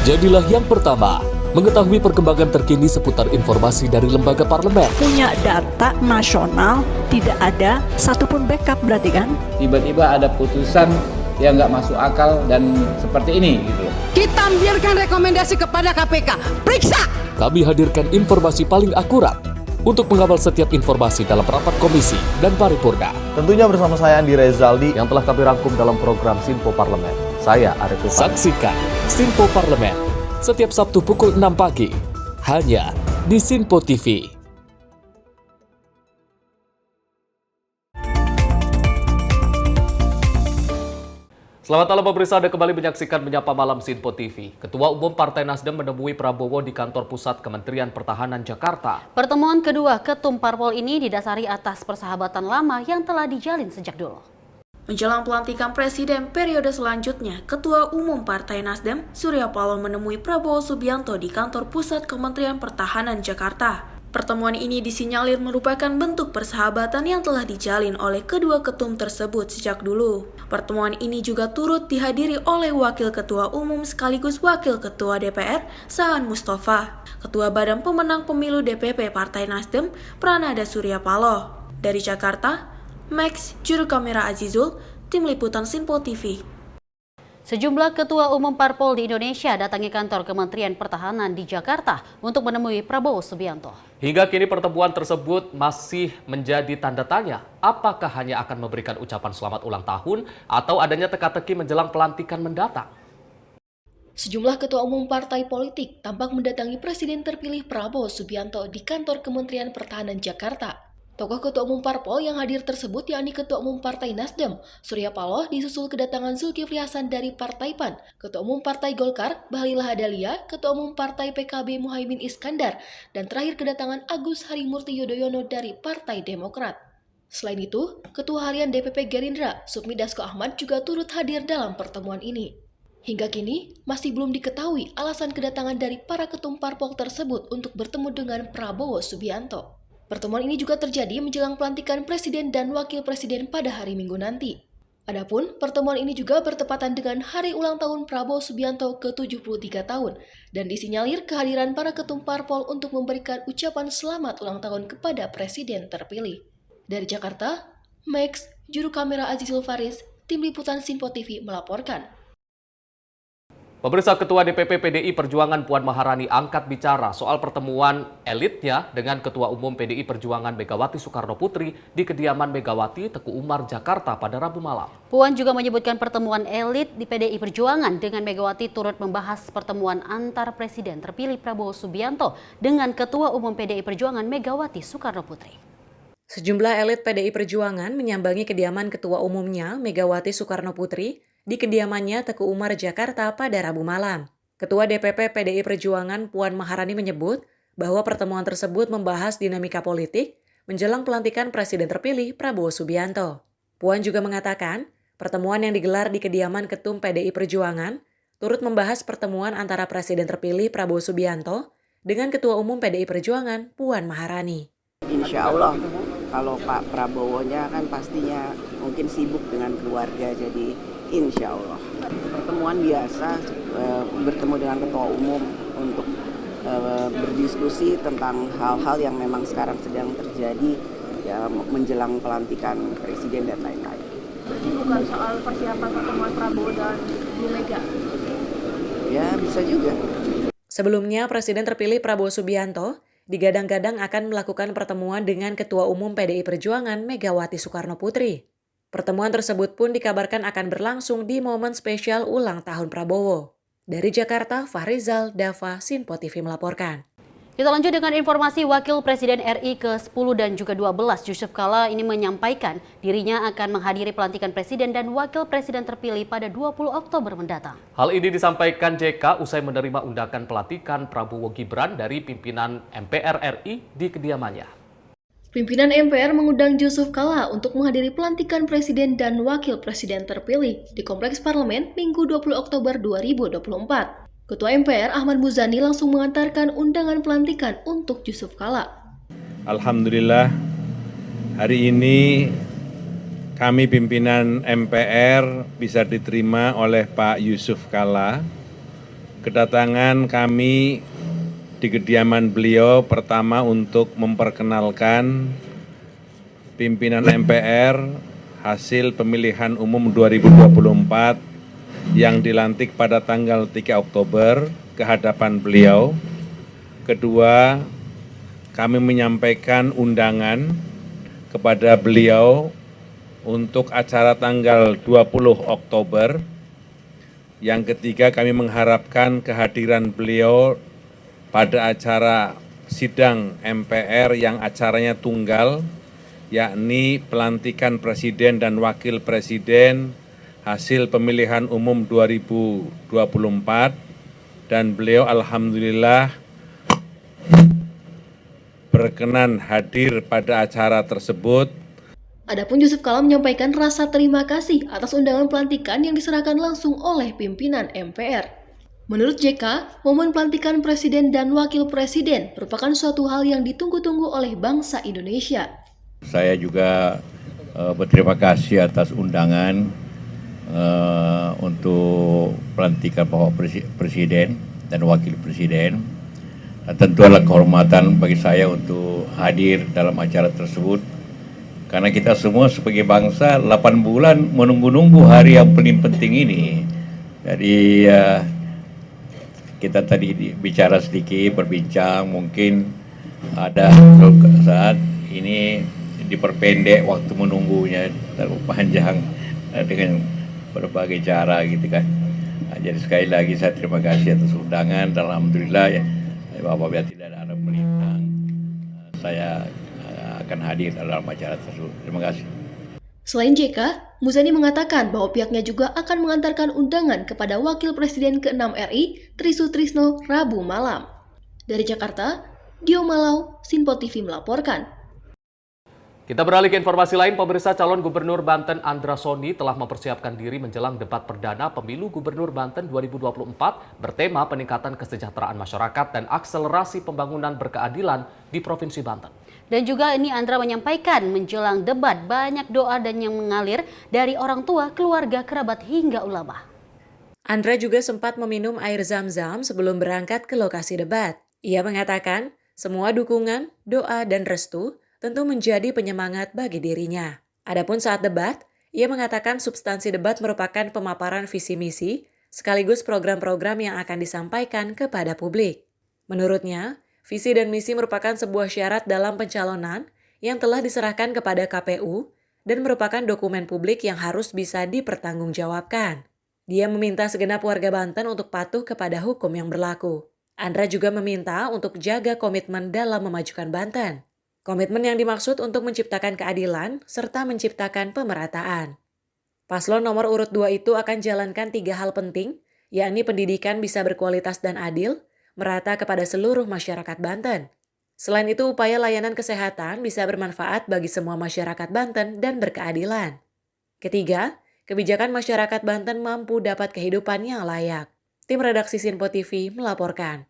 Jadilah yang pertama mengetahui perkembangan terkini seputar informasi dari lembaga parlemen. Punya data nasional, tidak ada satupun backup berarti kan? Tiba-tiba ada putusan yang nggak masuk akal dan seperti ini gitu. Kita ambilkan rekomendasi kepada KPK, periksa! Kami hadirkan informasi paling akurat untuk mengawal setiap informasi dalam rapat komisi dan paripurna. Tentunya bersama saya Andi Rezaldi yang telah kami rangkum dalam program Sinpo Parlemen. Saya Arif Rifan. Saksikan Sinpo Parlemen setiap Sabtu pukul 6 pagi hanya di Sinpo TV. Selamat malam pemirsa, Anda kembali menyaksikan Menyapa Malam Sinpo TV. Ketua Umum Partai Nasdem menemui Prabowo di kantor pusat Kementerian Pertahanan Jakarta. Pertemuan kedua ketum parpol ini didasari atas persahabatan lama yang telah dijalin sejak dulu. Menjelang pelantikan presiden periode selanjutnya, Ketua Umum Partai Nasdem, Surya Paloh menemui Prabowo Subianto di kantor pusat Kementerian Pertahanan Jakarta. Pertemuan ini disinyalir merupakan bentuk persahabatan yang telah dijalin oleh kedua ketum tersebut sejak dulu. Pertemuan ini juga turut dihadiri oleh Wakil Ketua Umum sekaligus Wakil Ketua DPR, Saan Mustafa, Ketua Badan Pemenang Pemilu DPP Partai Nasdem, Pranada Surya Paloh. Dari Jakarta, Max, juru kamera Azizul, tim liputan Sinpo TV. Sejumlah ketua umum parpol di Indonesia datangi kantor Kementerian Pertahanan di Jakarta untuk menemui Prabowo Subianto. Hingga kini pertemuan tersebut masih menjadi tanda tanya. Apakah hanya akan memberikan ucapan selamat ulang tahun atau adanya teka-teki menjelang pelantikan mendatang? Sejumlah ketua umum partai politik tampak mendatangi Presiden terpilih Prabowo Subianto di kantor Kementerian Pertahanan Jakarta. Tokoh ketua umum parpol yang hadir tersebut yakni Ketua Umum Partai Nasdem, Surya Paloh, disusul kedatangan Zulkifli Hasan dari Partai PAN, Ketua Umum Partai Golkar, Bahlil Lahadalia, Ketua Umum Partai PKB Muhaimin Iskandar, dan terakhir kedatangan Agus Harimurti Yudhoyono dari Partai Demokrat. Selain itu, Ketua Harian DPP Gerindra, Sufmi Dasko Ahmad juga turut hadir dalam pertemuan ini. Hingga kini, masih belum diketahui alasan kedatangan dari para ketum parpol tersebut untuk bertemu dengan Prabowo Subianto. Pertemuan ini juga terjadi menjelang pelantikan Presiden dan Wakil Presiden pada hari Minggu nanti. Adapun, pertemuan ini juga bertepatan dengan hari ulang tahun Prabowo Subianto ke-73 tahun dan disinyalir kehadiran para ketum parpol untuk memberikan ucapan selamat ulang tahun kepada Presiden terpilih. Dari Jakarta, Max, juru kamera Azizul Faris, Tim Liputan Sinpo TV melaporkan. Pemirsa, Ketua DPP PDI Perjuangan Puan Maharani angkat bicara soal pertemuan elitnya dengan Ketua Umum PDI Perjuangan Megawati Soekarno Putri di kediaman Megawati Teguh Umar, Jakarta pada Rabu malam. Puan juga menyebutkan pertemuan elit di PDI Perjuangan dengan Megawati turut membahas pertemuan antar Presiden terpilih Prabowo Subianto dengan Ketua Umum PDI Perjuangan Megawati Soekarno Putri. Sejumlah elit PDI Perjuangan menyambangi kediaman Ketua Umumnya Megawati Soekarno Putri di kediamannya Teguh Umar, Jakarta pada Rabu malam. Ketua DPP PDI Perjuangan Puan Maharani menyebut bahwa pertemuan tersebut membahas dinamika politik menjelang pelantikan Presiden terpilih Prabowo Subianto. Puan juga mengatakan pertemuan yang digelar di kediaman Ketum PDI Perjuangan turut membahas pertemuan antara Presiden terpilih Prabowo Subianto dengan Ketua Umum PDI Perjuangan Puan Maharani. Insya Allah kalau Pak Prabowo-nya kan pastinya mungkin sibuk dengan keluarga, jadi insya Allah pertemuan biasa bertemu dengan ketua umum untuk berdiskusi tentang hal-hal yang memang sekarang sedang terjadi ya, menjelang pelantikan presiden dan lain-lain. Berarti bukan soal persiapan pertemuan Prabowo dan Bu Mega? Ya bisa juga. Sebelumnya Presiden terpilih Prabowo Subianto digadang-gadang akan melakukan pertemuan dengan Ketua Umum PDI Perjuangan Megawati Soekarno Putri. Pertemuan tersebut pun dikabarkan akan berlangsung di momen spesial ulang tahun Prabowo. Dari Jakarta, Fahrizal, Dava, Sinpo TV melaporkan. Kita lanjut dengan informasi Wakil Presiden RI ke-10 dan juga 12, Yusuf Kala ini menyampaikan dirinya akan menghadiri pelantikan Presiden dan Wakil Presiden terpilih pada 20 Oktober mendatang. Hal ini disampaikan JK usai menerima undangan pelantikan Prabowo Gibran dari pimpinan MPR RI di kediamannya. Pimpinan MPR mengundang Yusuf Kala untuk menghadiri pelantikan Presiden dan Wakil Presiden terpilih di Kompleks Parlemen Minggu 20 Oktober 2024. Ketua MPR Ahmad Muzani langsung mengantarkan undangan pelantikan untuk Yusuf Kala. Alhamdulillah, hari ini kami pimpinan MPR bisa diterima oleh Pak Yusuf Kala. Kedatangan kami di kediaman beliau pertama untuk memperkenalkan pimpinan MPR hasil pemilihan umum 2024 yang dilantik pada tanggal 3 Oktober ke hadapan beliau. Kedua, kami menyampaikan undangan kepada beliau untuk acara tanggal 20 Oktober. Yang ketiga, kami mengharapkan kehadiran beliau pada acara sidang MPR yang acaranya tunggal, yakni pelantikan Presiden dan Wakil Presiden hasil pemilihan umum 2024, dan beliau alhamdulillah berkenan hadir pada acara tersebut. Adapun Yusuf Kala menyampaikan rasa terima kasih atas undangan pelantikan yang diserahkan langsung oleh pimpinan MPR. Menurut JK, momen pelantikan Presiden dan Wakil Presiden merupakan suatu hal yang ditunggu-tunggu oleh bangsa Indonesia. Saya juga berterima kasih atas undangan untuk pelantikan Bapak Presiden dan Wakil Presiden. Dan tentu adalah kehormatan bagi saya untuk hadir dalam acara tersebut, karena kita semua sebagai bangsa 8 bulan menunggu-nunggu hari yang paling penting ini. Jadi kita tadi bicara sedikit, berbincang, mungkin ada saat ini diperpendek waktu menunggunya terlalu panjang dengan berbagai cara gitu kan. Jadi sekali lagi saya terima kasih atas undangan dan alhamdulillah ya, apabila tidak ada melintang, saya akan hadir dalam acara tersebut. Terima kasih. Selain JK, Muzani mengatakan bahwa pihaknya juga akan mengantarkan undangan kepada Wakil Presiden ke-6 RI, Tri Sutrisno, Rabu malam. Dari Jakarta, Dio Malau, Sinpo TV melaporkan. Kita beralih ke informasi lain, pemirsa. Calon Gubernur Banten Andra Soni telah mempersiapkan diri menjelang debat perdana Pemilu Gubernur Banten 2024 bertema peningkatan kesejahteraan masyarakat dan akselerasi pembangunan berkeadilan di Provinsi Banten. Dan juga ini Andra menyampaikan menjelang debat banyak doa dan yang mengalir dari orang tua, keluarga, kerabat hingga ulama. Andra juga sempat meminum air zam-zam sebelum berangkat ke lokasi debat. Ia mengatakan semua dukungan, doa, dan restu tentu menjadi penyemangat bagi dirinya. Adapun saat debat, ia mengatakan substansi debat merupakan pemaparan visi misi sekaligus program-program yang akan disampaikan kepada publik. Menurutnya, visi dan misi merupakan sebuah syarat dalam pencalonan yang telah diserahkan kepada KPU dan merupakan dokumen publik yang harus bisa dipertanggungjawabkan. Dia meminta segenap warga Banten untuk patuh kepada hukum yang berlaku. Andra juga meminta untuk jaga komitmen dalam memajukan Banten. Komitmen yang dimaksud untuk menciptakan keadilan serta menciptakan pemerataan. Paslon nomor urut 2 itu akan jalankan 3 hal penting, yakni pendidikan bisa berkualitas dan adil, merata kepada seluruh masyarakat Banten. Selain itu, upaya layanan kesehatan bisa bermanfaat bagi semua masyarakat Banten dan berkeadilan. Ketiga, kebijakan masyarakat Banten mampu dapat kehidupan yang layak. Tim redaksi Sinpo TV melaporkan.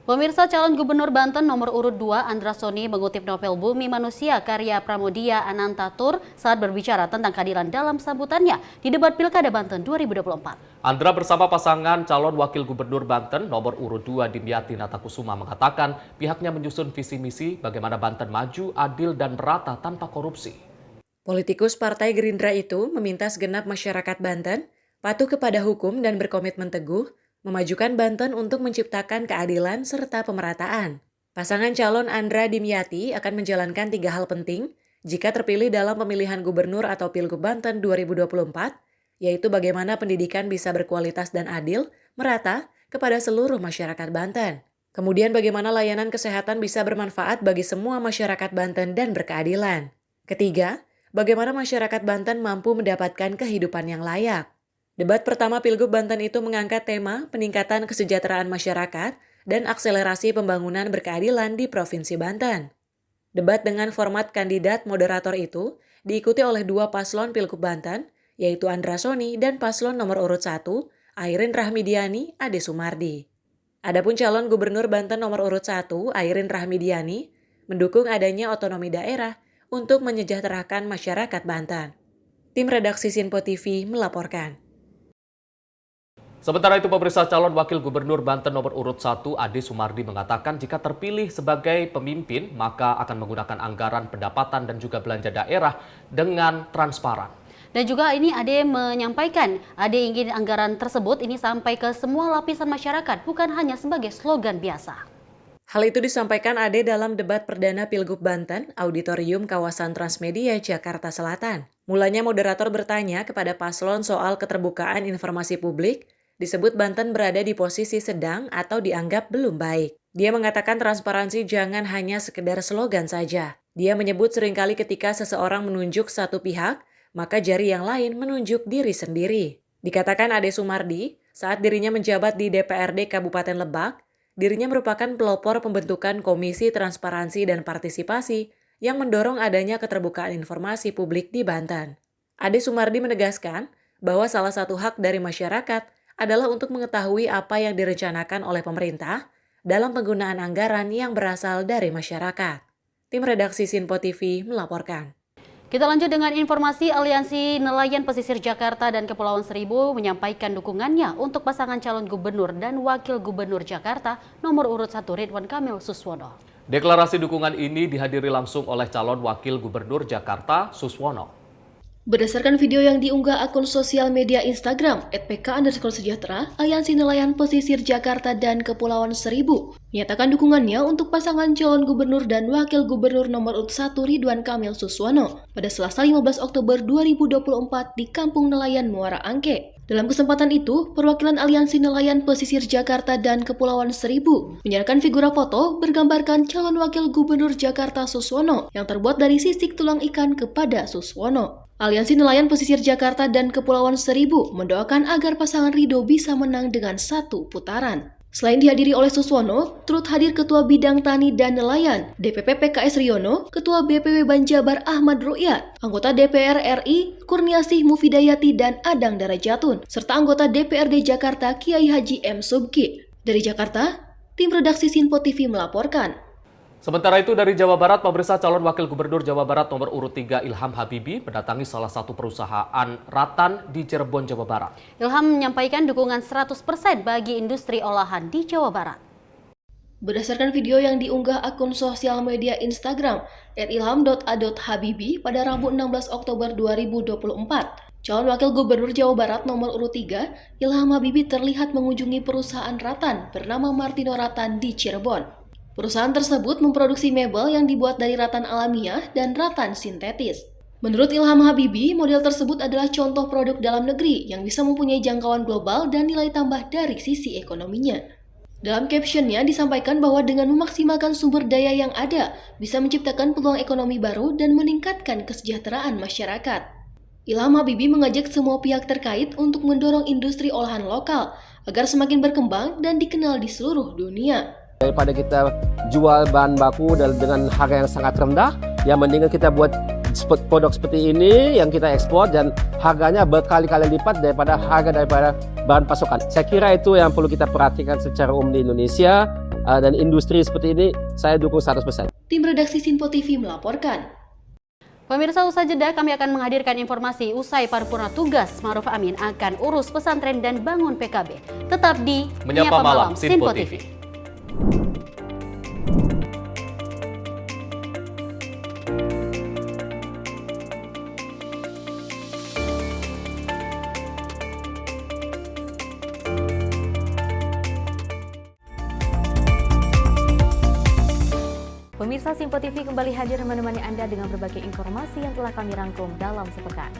Pemirsa, calon Gubernur Banten nomor urut 2 Andra Soni mengutip novel Bumi Manusia karya Pramodia Anantatur saat berbicara tentang keadilan dalam sambutannya di debat Pilkada Banten 2024. Andra bersama pasangan calon Wakil Gubernur Banten nomor urut 2 Dimyati Natakusuma mengatakan pihaknya menyusun visi misi bagaimana Banten maju, adil, dan merata tanpa korupsi. Politikus Partai Gerindra itu meminta segenap masyarakat Banten patuh kepada hukum dan berkomitmen teguh memajukan Banten untuk menciptakan keadilan serta pemerataan. Pasangan calon Andra Dimyati akan menjalankan 3 hal penting jika terpilih dalam pemilihan gubernur atau Pilgub Banten 2024, yaitu bagaimana pendidikan bisa berkualitas dan adil, merata kepada seluruh masyarakat Banten. Kemudian bagaimana layanan kesehatan bisa bermanfaat bagi semua masyarakat Banten dan berkeadilan. Ketiga, bagaimana masyarakat Banten mampu mendapatkan kehidupan yang layak. Debat pertama Pilgub Banten itu mengangkat tema peningkatan kesejahteraan masyarakat dan akselerasi pembangunan berkeadilan di Provinsi Banten. Debat dengan format kandidat moderator itu diikuti oleh 2 paslon Pilgub Banten, yaitu Andra Soni dan paslon nomor urut 1, Airin Rahmidiani Ade Sumardi. Adapun calon Gubernur Banten nomor urut 1, Airin Rahmidiani, mendukung adanya otonomi daerah untuk menyejahterakan masyarakat Banten. Tim redaksi Sinpo TV melaporkan. Sementara itu, pemirsa, calon Wakil Gubernur Banten nomor urut 1 Ade Sumardi mengatakan jika terpilih sebagai pemimpin maka akan menggunakan anggaran pendapatan dan juga belanja daerah dengan transparan. Dan juga ini Ade menyampaikan, Ade ingin anggaran tersebut ini sampai ke semua lapisan masyarakat, bukan hanya sebagai slogan biasa. Hal itu disampaikan Ade dalam debat perdana Pilgub Banten, Auditorium Kawasan Transmedia, Jakarta Selatan. Mulanya moderator bertanya kepada paslon soal keterbukaan informasi publik, disebut Banten berada di posisi sedang atau dianggap belum baik. Dia mengatakan transparansi jangan hanya sekedar slogan saja. Dia menyebut seringkali ketika seseorang menunjuk satu pihak, maka jari yang lain menunjuk diri sendiri. Dikatakan Ade Sumardi, saat dirinya menjabat di DPRD Kabupaten Lebak, dirinya merupakan pelopor pembentukan Komisi Transparansi dan Partisipasi yang mendorong adanya keterbukaan informasi publik di Banten. Ade Sumardi menegaskan bahwa salah satu hak dari masyarakat adalah untuk mengetahui apa yang direncanakan oleh pemerintah dalam penggunaan anggaran yang berasal dari masyarakat. Tim redaksi Sinpo TV melaporkan. Kita lanjut dengan informasi Aliansi Nelayan Pesisir Jakarta dan Kepulauan Seribu menyampaikan dukungannya untuk pasangan calon gubernur dan wakil gubernur Jakarta nomor urut 1 Ridwan Kamil Suswono. Deklarasi dukungan ini dihadiri langsung oleh calon wakil gubernur Jakarta Suswono. Berdasarkan video yang diunggah akun sosial media Instagram @pk_sejahtera, Aliansi Nelayan Pesisir Jakarta dan Kepulauan Seribu menyatakan dukungannya untuk pasangan calon gubernur dan wakil gubernur nomor urut 1 Ridwan Kamil Suswono pada Selasa 15 Oktober 2024 di Kampung Nelayan Muara Angke. Dalam kesempatan itu, perwakilan Aliansi Nelayan Pesisir Jakarta dan Kepulauan Seribu menyerahkan figura foto bergambarkan calon wakil gubernur Jakarta Suswono yang terbuat dari sisik tulang ikan kepada Suswono. Aliansi Nelayan Pesisir Jakarta dan Kepulauan Seribu mendoakan agar pasangan Ridho bisa menang dengan 1 putaran. Selain dihadiri oleh Suswono, turut hadir Ketua Bidang Tani dan Nelayan, DPP PKS Riono, Ketua BPW Banjabar Ahmad Ru'yat, anggota DPR RI, Kurniasih Mufidayati dan Adang Darajatun, serta anggota DPRD Jakarta Kiai Haji M. Subki. Dari Jakarta, tim redaksi Sinpo TV melaporkan. Sementara itu dari Jawa Barat, pemirsa, calon wakil gubernur Jawa Barat nomor urut 3 Ilham Habibie mendatangi salah satu perusahaan Ratan di Cirebon, Jawa Barat. Ilham menyampaikan dukungan 100% bagi industri olahan di Jawa Barat. Berdasarkan video yang diunggah akun sosial media Instagram @ilham.a.habibie pada Rabu 16 Oktober 2024, calon wakil gubernur Jawa Barat nomor urut 3 Ilham Habibie terlihat mengunjungi perusahaan Ratan bernama Martino Ratan di Cirebon. Perusahaan tersebut memproduksi mebel yang dibuat dari ratan alamiah dan ratan sintetis. Menurut Ilham Habibie, model tersebut adalah contoh produk dalam negeri yang bisa mempunyai jangkauan global dan nilai tambah dari sisi ekonominya. Dalam captionnya disampaikan bahwa dengan memaksimalkan sumber daya yang ada, bisa menciptakan peluang ekonomi baru dan meningkatkan kesejahteraan masyarakat. Ilham Habibie mengajak semua pihak terkait untuk mendorong industri olahan lokal agar semakin berkembang dan dikenal di seluruh dunia. Daripada kita jual bahan baku dengan harga yang sangat rendah, yang mendingan kita buat produk seperti ini yang kita ekspor dan harganya berkali-kali lipat daripada bahan pasokan. Saya kira itu yang perlu kita perhatikan secara umum di Indonesia, dan industri seperti ini saya dukung 100%. Tim redaksi Sinpo TV melaporkan. Pemirsa, usai jeda kami akan menghadirkan informasi usai paripurna tugas Ma'ruf Amin akan urus pesantren dan bangun PKB. Tetap di Menyapa Malam Sinpo TV. Pemirsa, Sinpo TV kembali hadir menemani Anda dengan berbagai informasi yang telah kami rangkum dalam sepekan.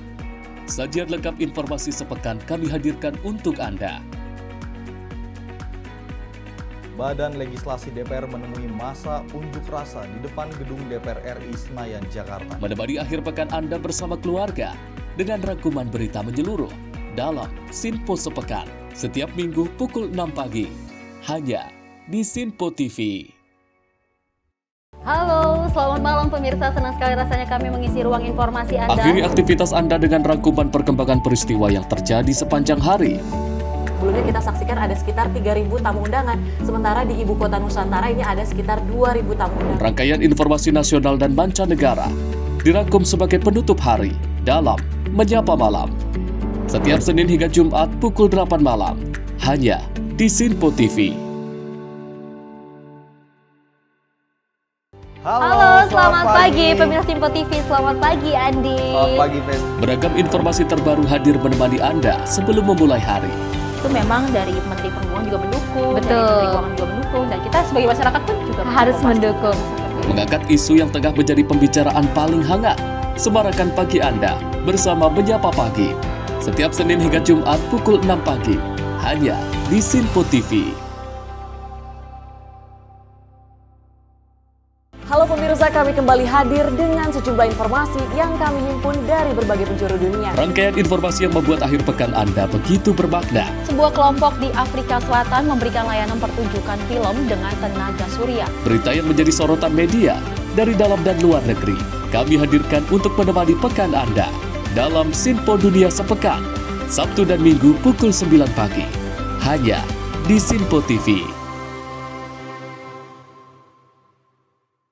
Sajian lengkap informasi sepekan kami hadirkan untuk Anda. Badan Legislasi DPR menemui masa unjuk rasa di depan gedung DPR RI Senayan, Jakarta. Menemani akhir pekan Anda bersama keluarga dengan rangkuman berita menyeluruh dalam Sinpo Sepekan setiap minggu pukul 6 pagi hanya di Sinpo TV. Halo, selamat malam pemirsa. Senang sekali rasanya kami mengisi ruang informasi Anda. Akhiri aktivitas Anda dengan rangkuman perkembangan peristiwa yang terjadi sepanjang hari. Sebelumnya kita saksikan ada sekitar 3.000 tamu undangan, sementara di Ibu Kota Nusantara ini ada sekitar 2.000 tamu undangan. Rangkaian informasi nasional dan mancanegara dirangkum sebagai penutup hari dalam Menyapa Malam. Setiap Senin hingga Jumat pukul 8 malam, hanya di Sinpo TV. Halo, selamat pagi pemirsa Sinpo TV. Selamat pagi Andi. Selamat pagi, Fen. Beragam informasi terbaru hadir menemani Anda sebelum memulai hari. Itu memang dari Menteri Perhubungan juga mendukung, Betul. dari Menteri Keuangan juga mendukung, dan kita sebagai masyarakat pun juga Harus mendukung. Mengangkat isu yang tengah menjadi pembicaraan paling hangat. Semarakan pagi Anda bersama Menyapa Pagi. Setiap Senin hingga Jumat pukul 6 pagi. Hanya di Sinpo TV. Halo pemirsa, kami kembali hadir dengan sejumlah informasi yang kami himpun dari berbagai penjuru dunia. Rangkaian informasi yang membuat akhir pekan Anda begitu bermakna. Sebuah kelompok di Afrika Selatan memberikan layanan pertunjukan film dengan tenaga surya. Berita yang menjadi sorotan media dari dalam dan luar negeri. Kami hadirkan untuk menemani pekan Anda dalam Sinpo Dunia Sepekan, Sabtu dan Minggu pukul 9 pagi. Hanya di Sinpo TV.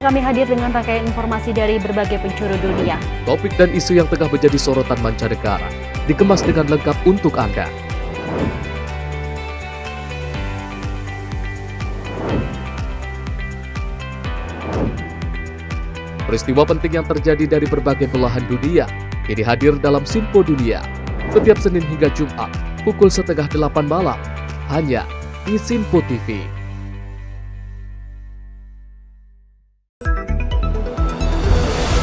Kami hadir dengan rangkaian informasi dari berbagai penjuru dunia. Topik dan isu yang tengah menjadi sorotan mancanegara dikemas dengan lengkap untuk Anda. Peristiwa penting yang terjadi dari berbagai belahan dunia Ini hadir dalam Sinpo Dunia setiap Senin hingga Jumat pukul 7:30 malam hanya di Sinpo TV.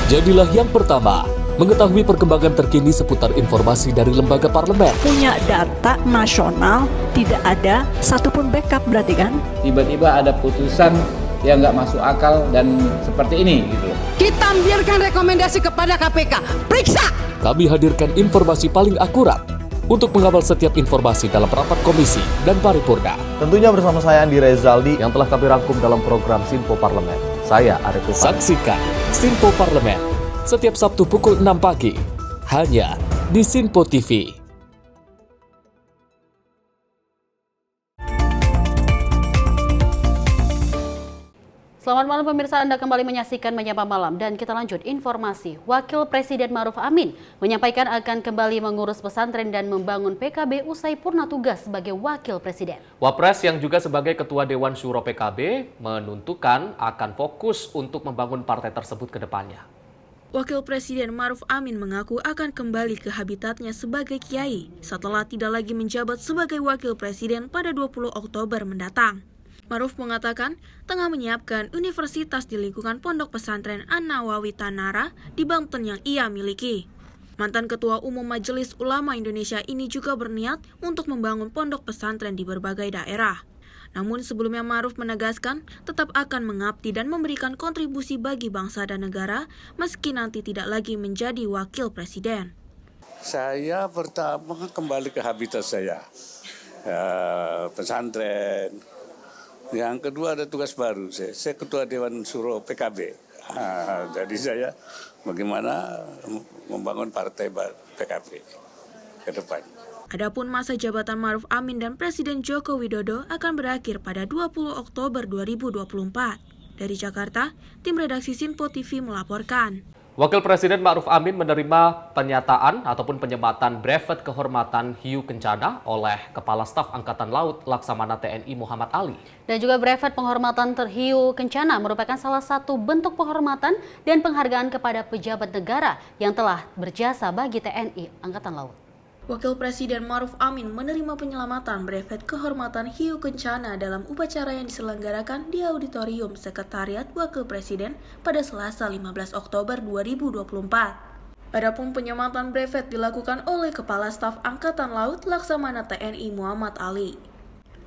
Jadilah yang pertama mengetahui perkembangan terkini seputar informasi dari lembaga parlemen. Punya data nasional, tidak ada satupun backup berarti kan? Tiba-tiba ada putusan yang nggak masuk akal dan seperti ini gitu. Kita biarkan rekomendasi kepada KPK, periksa! Kami hadirkan informasi paling akurat untuk mengawal setiap informasi dalam rapat komisi dan paripurna. Tentunya bersama saya Andi Rezaldi yang telah kami rangkum dalam program Sinpo Parlemen. Saya Arif Rufani. Saksikan Sinpo Parlemen setiap Sabtu pukul 6 pagi hanya di Sinpo TV. Selamat malam pemirsa, Anda kembali menyaksikan Menyapa Malam dan kita lanjut informasi. Wakil Presiden Ma'ruf Amin menyampaikan akan kembali mengurus pesantren dan membangun PKB usai purna tugas sebagai Wakil Presiden. Wapres yang juga sebagai Ketua Dewan Syuro PKB menentukan akan fokus untuk membangun partai tersebut ke depannya. Wakil Presiden Ma'ruf Amin mengaku akan kembali ke habitatnya sebagai kiai setelah tidak lagi menjabat sebagai Wakil Presiden pada 20 Oktober mendatang. Ma'ruf mengatakan tengah menyiapkan universitas di lingkungan Pondok Pesantren An-Nawawi Tanara di Banten yang ia miliki. Mantan Ketua Umum Majelis Ulama Indonesia ini juga berniat untuk membangun pondok pesantren di berbagai daerah. Namun sebelumnya Ma'ruf menegaskan tetap akan mengabdi dan memberikan kontribusi bagi bangsa dan negara meski nanti tidak lagi menjadi Wakil Presiden. Saya pertama kembali ke habitat saya, pesantren. Yang kedua ada tugas baru, saya Ketua Dewan Syuro PKB. Jadi saya bagaimana membangun partai PKB ke depan. Adapun masa jabatan Ma'ruf Amin dan Presiden Joko Widodo akan berakhir pada 20 Oktober 2024. Dari Jakarta, tim redaksi Sinpo TV melaporkan. Wakil Presiden Ma'ruf Amin menerima penyataan ataupun penyematan brevet kehormatan Hiu Kencana oleh Kepala Staf Angkatan Laut Laksamana TNI Muhammad Ali. Dan juga brevet penghormatan Hiu Kencana merupakan salah satu bentuk penghormatan dan penghargaan kepada pejabat negara yang telah berjasa bagi TNI Angkatan Laut. Wakil Presiden Ma'ruf Amin menerima penyelamatan brevet kehormatan Hiu Kencana dalam upacara yang diselenggarakan di Auditorium Sekretariat Wakil Presiden pada Selasa 15 Oktober 2024. Adapun penyematan brevet dilakukan oleh Kepala Staf Angkatan Laut Laksamana TNI Muhammad Ali.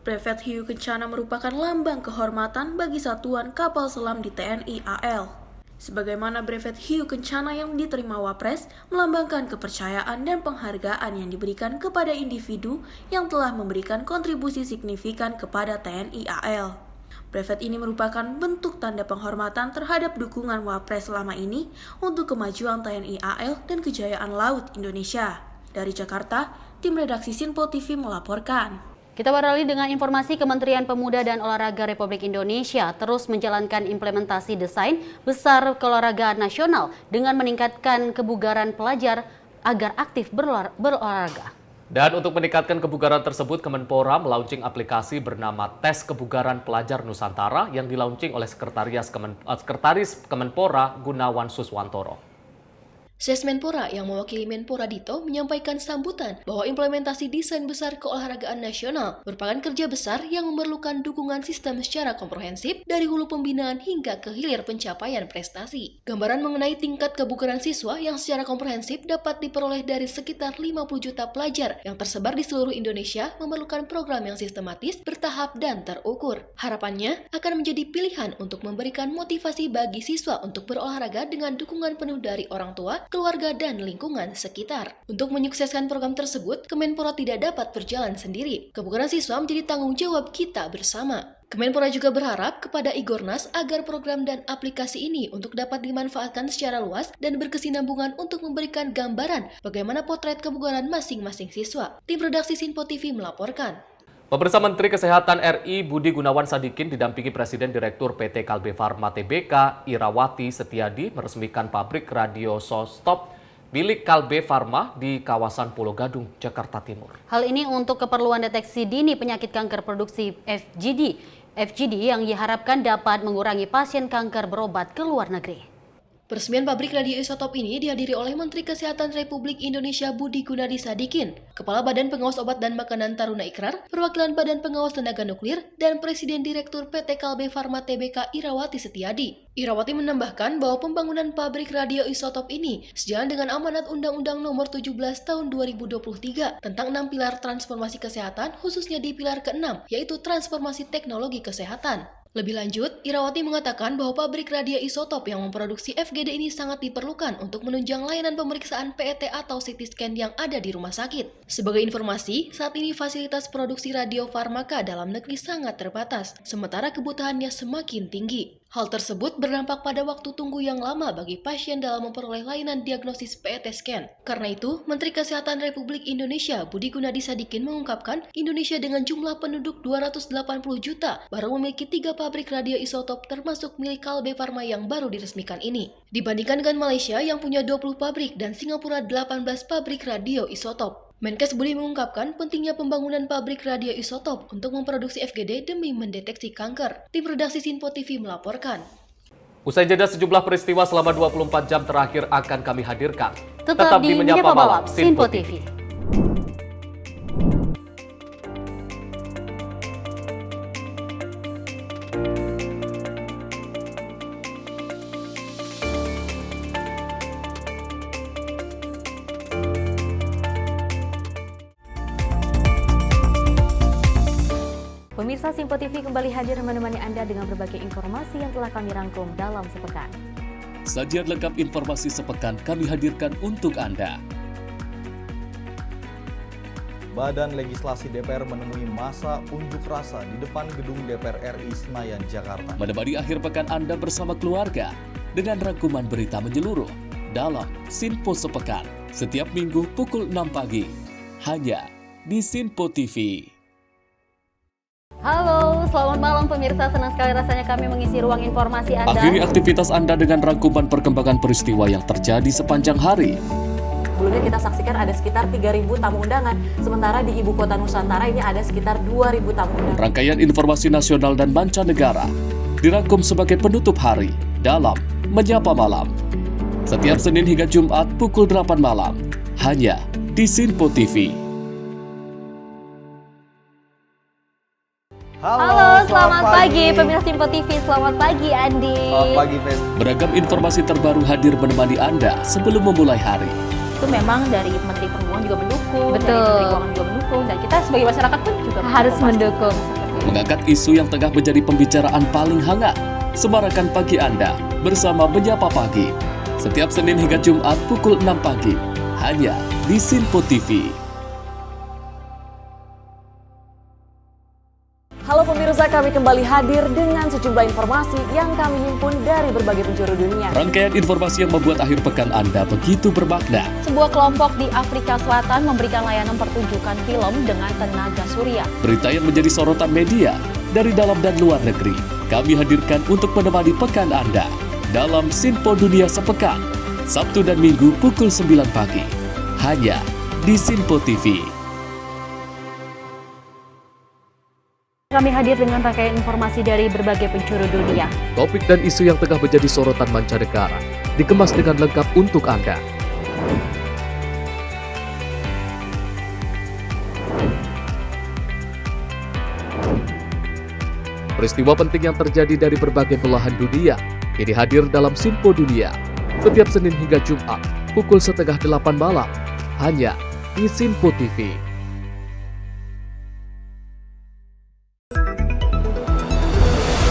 Brevet Hiu Kencana merupakan lambang kehormatan bagi satuan kapal selam di TNI AL. Sebagaimana brevet Hiu Kencana yang diterima Wapres melambangkan kepercayaan dan penghargaan yang diberikan kepada individu yang telah memberikan kontribusi signifikan kepada TNI AL. Brevet ini merupakan bentuk tanda penghormatan terhadap dukungan Wapres selama ini untuk kemajuan TNI AL dan kejayaan laut Indonesia. Dari Jakarta, tim redaksi Sinpo TV melaporkan. Kita beralih dengan informasi Kementerian Pemuda dan Olahraga Republik Indonesia terus menjalankan implementasi desain besar keolahragaan nasional dengan meningkatkan kebugaran pelajar agar aktif berolahraga. Dan untuk meningkatkan kebugaran tersebut, Kemenpora melaunching aplikasi bernama Tes Kebugaran Pelajar Nusantara yang dilaunching oleh Sekretaris Kemenpora Gunawan Suswantoro. Sesmenpora yang mewakili Menpora Dito menyampaikan sambutan bahwa implementasi desain besar keolahragaan nasional merupakan kerja besar yang memerlukan dukungan sistem secara komprehensif dari hulu pembinaan hingga ke hilir pencapaian prestasi. Gambaran mengenai tingkat kebugaran siswa yang secara komprehensif dapat diperoleh dari sekitar 50 juta pelajar yang tersebar di seluruh Indonesia memerlukan program yang sistematis, bertahap, dan terukur. Harapannya akan menjadi pilihan untuk memberikan motivasi bagi siswa untuk berolahraga dengan dukungan penuh dari orang tua, keluarga, dan lingkungan sekitar. Untuk menyukseskan program tersebut, Kemenpora tidak dapat berjalan sendiri. Kebugaran siswa menjadi tanggung jawab kita bersama. Kemenpora juga berharap kepada Igornas agar program dan aplikasi ini untuk dapat dimanfaatkan secara luas dan berkesinambungan untuk memberikan gambaran bagaimana potret kebugaran masing-masing siswa. Tim redaksi Sinpo TV melaporkan. Pemirsa, Menteri Kesehatan RI Budi Gunawan Sadikin didampingi Presiden Direktur PT Kalbe Farma Tbk Irawati Setiadi meresmikan pabrik radiosostop milik Kalbe Farma di kawasan Pulau Gadung, Jakarta Timur. Hal ini untuk keperluan deteksi dini penyakit kanker produksi FGD yang diharapkan dapat mengurangi pasien kanker berobat ke luar negeri. Peresmian pabrik radioisotop ini dihadiri oleh Menteri Kesehatan Republik Indonesia Budi Gunadi Sadikin, Kepala Badan Pengawas Obat dan Makanan Taruna Ikrar, Perwakilan Badan Pengawas Tenaga Nuklir, dan Presiden Direktur PT Kalbe Farma Tbk Irawati Setiadi. Irawati menambahkan bahwa pembangunan pabrik radioisotop ini sejalan dengan amanat Undang-Undang Nomor 17 Tahun 2023 tentang 6 pilar transformasi kesehatan, khususnya di pilar ke-6, yaitu transformasi teknologi kesehatan. Lebih lanjut, Irawati mengatakan bahwa pabrik radioisotop yang memproduksi FGD ini sangat diperlukan untuk menunjang layanan pemeriksaan PET atau CT scan yang ada di rumah sakit. Sebagai informasi, saat ini fasilitas produksi radiofarmaka dalam negeri sangat terbatas, sementara kebutuhannya semakin tinggi. Hal tersebut berdampak pada waktu tunggu yang lama bagi pasien dalam memperoleh layanan diagnosis PET scan. Karena itu, Menteri Kesehatan Republik Indonesia Budi Gunadi Sadikin mengungkapkan, Indonesia dengan jumlah penduduk 280 juta baru memiliki 3 pabrik radioisotop termasuk milik Kalbe Farma yang baru diresmikan ini. Dibandingkan dengan Malaysia yang punya 20 pabrik dan Singapura 18 pabrik radioisotop. Menkes Budi mengungkapkan pentingnya pembangunan pabrik radioisotop untuk memproduksi FGD demi mendeteksi kanker. Tim redaksi Sinpo TV melaporkan. Usai jeda sejumlah peristiwa selama 24 jam terakhir akan kami hadirkan. Tetap di Menyapa Malam Sinpo TV. Pemirsa Sinpo TV kembali hadir menemani Anda dengan berbagai informasi yang telah kami rangkum dalam sepekan. Sajian lengkap informasi sepekan kami hadirkan untuk Anda. Badan Legislasi DPR menemui masa unjuk rasa di depan gedung DPR RI Senayan, Jakarta. Menemani akhir pekan Anda bersama keluarga dengan rangkuman berita menyeluruh dalam Sinpo Sepekan setiap minggu pukul 6 pagi hanya di Sinpo TV. Halo, selamat malam pemirsa. Senang sekali rasanya kami mengisi ruang informasi Anda. Akhiri aktivitas Anda dengan rangkuman perkembangan peristiwa yang terjadi sepanjang hari. Sebelumnya kita saksikan ada sekitar 3.000 tamu undangan, sementara di Ibu Kota Nusantara ini ada sekitar 2.000 tamu undangan. Rangkaian informasi nasional dan mancanegara dirangkum sebagai penutup hari dalam Menyapa Malam. Setiap Senin hingga Jumat pukul 8 malam, hanya di Sinpo TV. Halo, selamat pagi pemirsa Sinpo TV. Selamat pagi Andi. Selamat pagi, Fen. Beragam informasi terbaru hadir menemani Anda sebelum memulai hari. Itu memang dari Menteri Perhubungan juga mendukung, Betul. dari Menteri Keuangan juga mendukung, dan kita sebagai masyarakat pun juga Harus mendukung. Mengangkat isu yang tengah menjadi pembicaraan paling hangat. Semarakan pagi Anda bersama Menyapa Pagi. Setiap Senin hingga Jumat pukul 6 pagi hanya di Sinpo TV. Halo pemirsa, kami kembali hadir dengan sejumlah informasi yang kami himpun dari berbagai penjuru dunia. Rangkaian informasi yang membuat akhir pekan Anda begitu bermakna. Sebuah kelompok di Afrika Selatan memberikan layanan pertunjukan film dengan tenaga surya. Berita yang menjadi sorotan media dari dalam dan luar negeri kami hadirkan untuk menemani pekan Anda dalam Sinpo Dunia Sepekan, Sabtu dan Minggu pukul 9 pagi, hanya di Sinpo TV. Kami hadir dengan rangkaian informasi dari berbagai penjuru dunia. Topik dan isu yang tengah menjadi sorotan mancanegara dikemas dengan lengkap untuk Anda. Peristiwa penting yang terjadi dari berbagai belahan dunia ini hadir dalam Sinpo Dunia setiap Senin hingga Jumat pukul 7:30 malam hanya di Sinpo TV.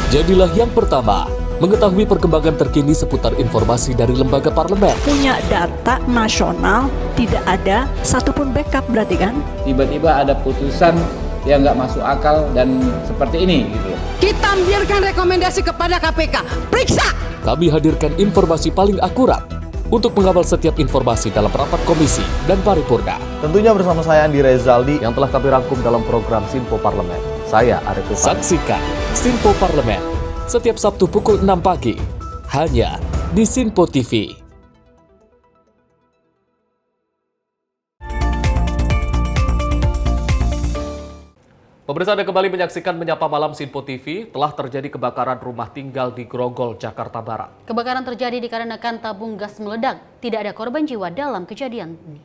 Jadilah yang pertama mengetahui perkembangan terkini seputar informasi dari lembaga parlemen. Punya data nasional, tidak ada satupun backup berarti kan? Tiba-tiba ada putusan yang nggak masuk akal dan seperti ini gitu. Kita biarkan rekomendasi kepada KPK. Periksa! Kami hadirkan informasi paling akurat untuk mengawal setiap informasi dalam rapat komisi dan paripurna. Tentunya bersama saya Andi Rezaldi yang telah kami rangkum dalam program Sinpo Parlemen. Saya Arif Rifan. Saksikan Sinpo Parlemen setiap Sabtu pukul 6 pagi hanya di Sinpo TV. Pemirsa, Anda kembali menyaksikan Menyapa Malam Sinpo TV. Telah terjadi kebakaran rumah tinggal di Grogol, Jakarta Barat. Kebakaran terjadi dikarenakan tabung gas meledak. Tidak ada korban jiwa dalam kejadian ini.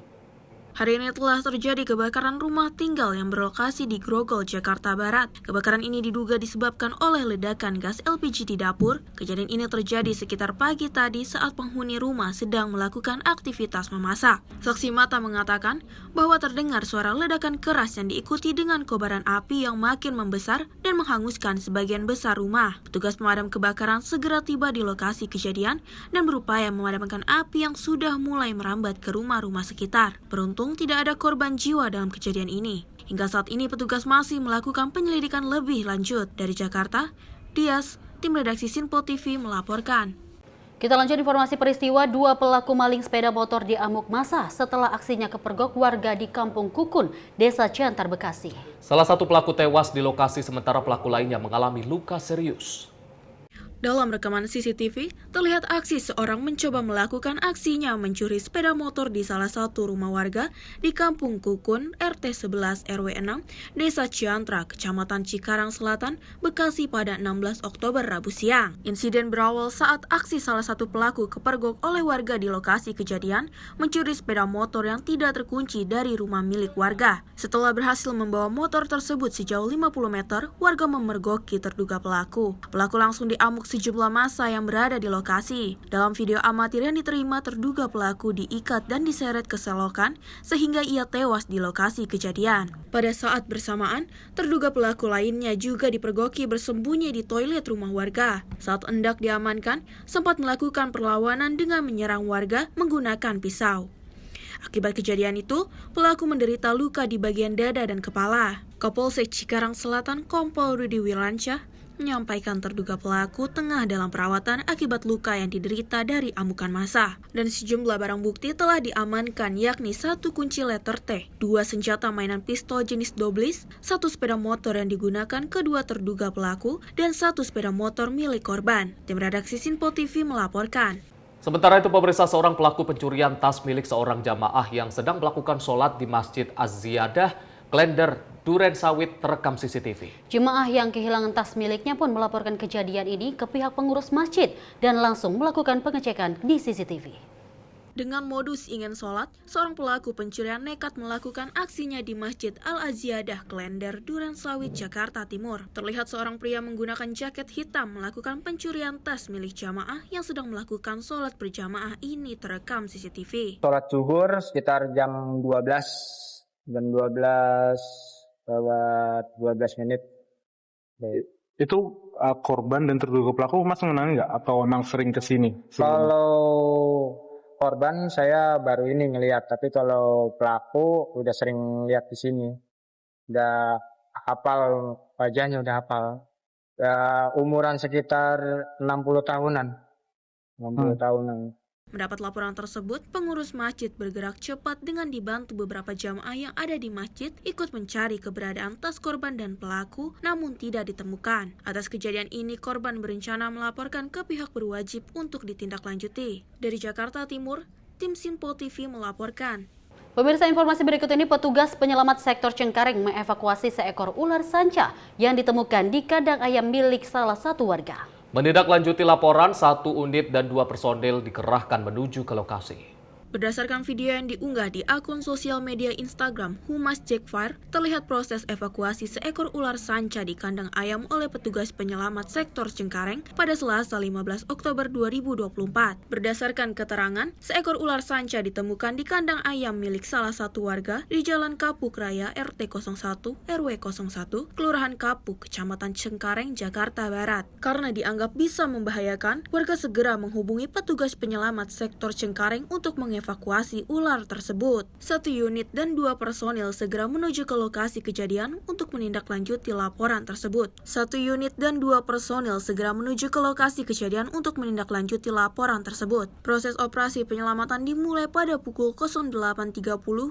Hari ini telah terjadi kebakaran rumah tinggal yang berlokasi di Grogol, Jakarta Barat. Kebakaran ini diduga disebabkan oleh ledakan gas LPG di dapur. Kejadian ini terjadi sekitar pagi tadi saat penghuni rumah sedang melakukan aktivitas memasak. Saksi mata mengatakan bahwa terdengar suara ledakan keras yang diikuti dengan kobaran api yang makin membesar dan menghanguskan sebagian besar rumah. Petugas pemadam kebakaran segera tiba di lokasi kejadian dan berupaya memadamkan api yang sudah mulai merambat ke rumah-rumah sekitar. Beruntung tidak ada korban jiwa dalam kejadian ini. Hingga saat ini petugas masih melakukan penyelidikan lebih lanjut. Dari Jakarta, Dias, tim redaksi Sinpo TV melaporkan. Kita lanjut informasi peristiwa 2 pelaku maling sepeda motor diamuk massa setelah aksinya kepergok warga di Kampung Kukun, Desa Ciantar, Bekasi. Salah satu pelaku tewas di lokasi, sementara pelaku lainnya mengalami luka serius. Dalam rekaman CCTV, terlihat aksi seorang mencoba melakukan aksinya mencuri sepeda motor di salah satu rumah warga di Kampung Kukun, RT 11 RW 6, Desa Ciantra, Kecamatan Cikarang Selatan, Bekasi pada 16 Oktober Rabu siang. Insiden berawal saat aksi salah satu pelaku kepergok oleh warga di lokasi kejadian mencuri sepeda motor yang tidak terkunci dari rumah milik warga. Setelah berhasil membawa motor tersebut sejauh 50 meter, warga memergoki terduga pelaku. Pelaku langsung diamuk sejumlah massa yang berada di lokasi. Dalam video amatir yang diterima, terduga pelaku diikat dan diseret ke selokan sehingga ia tewas di lokasi kejadian. Pada saat bersamaan, terduga pelaku lainnya juga dipergoki bersembunyi di toilet rumah warga. Saat hendak diamankan, sempat melakukan perlawanan dengan menyerang warga menggunakan pisau. Akibat kejadian itu, pelaku menderita luka di bagian dada dan kepala. Kapolsek Cikarang Selatan Kompol Rudi Wilansyah menyampaikan terduga pelaku tengah dalam perawatan akibat luka yang diderita dari amukan massa. Dan sejumlah barang bukti telah diamankan, yakni 1 kunci letter T, 2 senjata mainan pistol jenis doblis, 1 sepeda motor yang digunakan kedua terduga pelaku, dan 1 sepeda motor milik korban. Tim redaksi Sinpo TV melaporkan. Sementara itu, pemirsa, seorang pelaku pencurian tas milik seorang jamaah yang sedang melakukan sholat di Masjid Az-Ziyadah, Klender, Duren Sawit terekam CCTV. Jemaah yang kehilangan tas miliknya pun melaporkan kejadian ini ke pihak pengurus masjid dan langsung melakukan pengecekan di CCTV. Dengan modus ingin sholat, seorang pelaku pencurian nekat melakukan aksinya di Masjid Al-Aziyadah, Klender, Duren Sawit, Jakarta Timur. Terlihat seorang pria menggunakan jaket hitam melakukan pencurian tas milik jamaah yang sedang melakukan sholat berjamaah ini terekam CCTV. Sholat zuhur sekitar jam 12 menit. Itu korban dan terduga pelaku Mas mengenal nggak atau memang sering kesini? Kalau korban saya baru ini ngelihat, tapi kalau pelaku udah sering lihat di sini. Udah hafal wajahnya, udah hafal. Umuran sekitar 60 tahunan. 60 tahunan. Mendapat laporan tersebut, pengurus masjid bergerak cepat dengan dibantu beberapa jamaah yang ada di masjid ikut mencari keberadaan tas korban dan pelaku, namun tidak ditemukan. Atas kejadian ini, korban berencana melaporkan ke pihak berwajib untuk ditindaklanjuti. Dari Jakarta Timur, tim Sinpo TV melaporkan. Pemirsa, informasi berikut ini, petugas penyelamat sektor Cengkareng mengevakuasi seekor ular sanca yang ditemukan di kandang ayam milik salah satu warga. Menindaklanjuti laporan, 1 unit dan 2 personel dikerahkan menuju ke lokasi. Berdasarkan video yang diunggah di akun sosial media Instagram Humas Jackfire, terlihat proses evakuasi seekor ular sanca di kandang ayam oleh petugas penyelamat sektor Cengkareng pada Selasa 15 Oktober 2024. Berdasarkan keterangan, seekor ular sanca ditemukan di kandang ayam milik salah satu warga di Jalan Kapuk Raya RT 01 RW 01, Kelurahan Kapuk, Kecamatan Cengkareng, Jakarta Barat. Karena dianggap bisa membahayakan, warga segera menghubungi petugas penyelamat sektor Cengkareng untuk mengevakuasi ular tersebut. 1 unit dan 2 personil segera menuju ke lokasi kejadian untuk menindaklanjuti laporan tersebut. 1 unit dan 2 personil segera menuju ke lokasi kejadian untuk menindaklanjuti laporan tersebut. Proses operasi penyelamatan dimulai pada pukul 08.30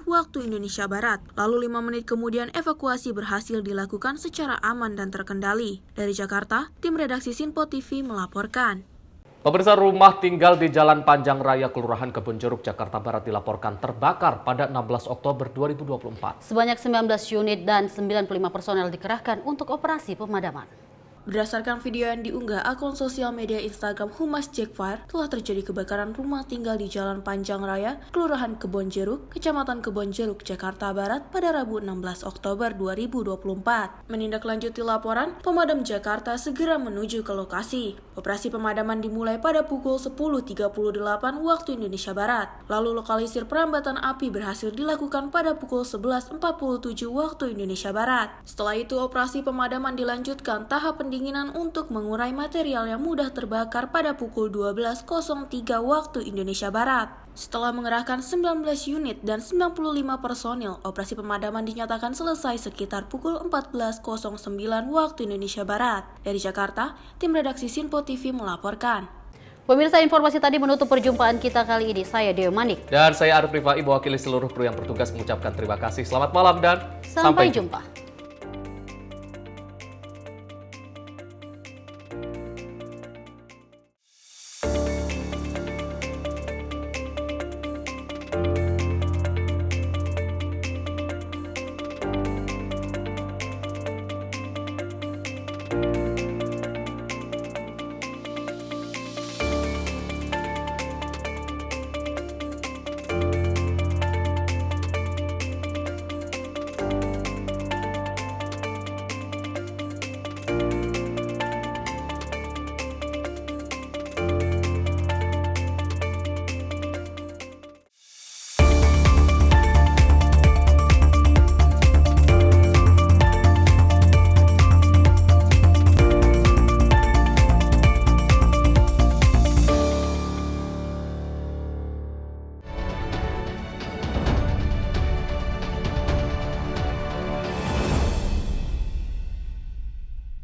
waktu Indonesia Barat. Lalu 5 menit kemudian evakuasi berhasil dilakukan secara aman dan terkendali. Dari Jakarta, tim redaksi Sinpo TV melaporkan. Pemirsa, rumah tinggal di Jalan Panjang Raya, Kelurahan Kebonjeruk, Jakarta Barat dilaporkan terbakar pada 16 Oktober 2024. Sebanyak 19 unit dan 95 personel dikerahkan untuk operasi pemadaman. Berdasarkan video yang diunggah akun sosial media Instagram Humas Jackfire, telah terjadi kebakaran rumah tinggal di Jalan Panjang Raya, Kelurahan Kebonjeruk, Kecamatan Kebonjeruk, Jakarta Barat pada Rabu 16 Oktober 2024. Menindaklanjuti laporan, pemadam Jakarta segera menuju ke lokasi. Operasi pemadaman dimulai pada pukul 10.38 waktu Indonesia Barat. Lalu lokalisir perambatan api berhasil dilakukan pada pukul 11.47 waktu Indonesia Barat. Setelah itu, operasi pemadaman dilanjutkan tahap pendinginan untuk mengurai material yang mudah terbakar pada pukul 12.03 waktu Indonesia Barat. Setelah mengerahkan 19 unit dan 95 personil, operasi pemadaman dinyatakan selesai sekitar pukul 14.09 waktu Indonesia Barat. Dari Jakarta, tim redaksi Sinpo TV melaporkan. Pemirsa, informasi tadi menutup perjumpaan kita kali ini. Saya Dewi Manik. Dan saya Arif Rifai, mewakili seluruh kru yang bertugas mengucapkan terima kasih. Selamat malam dan sampai jumpa.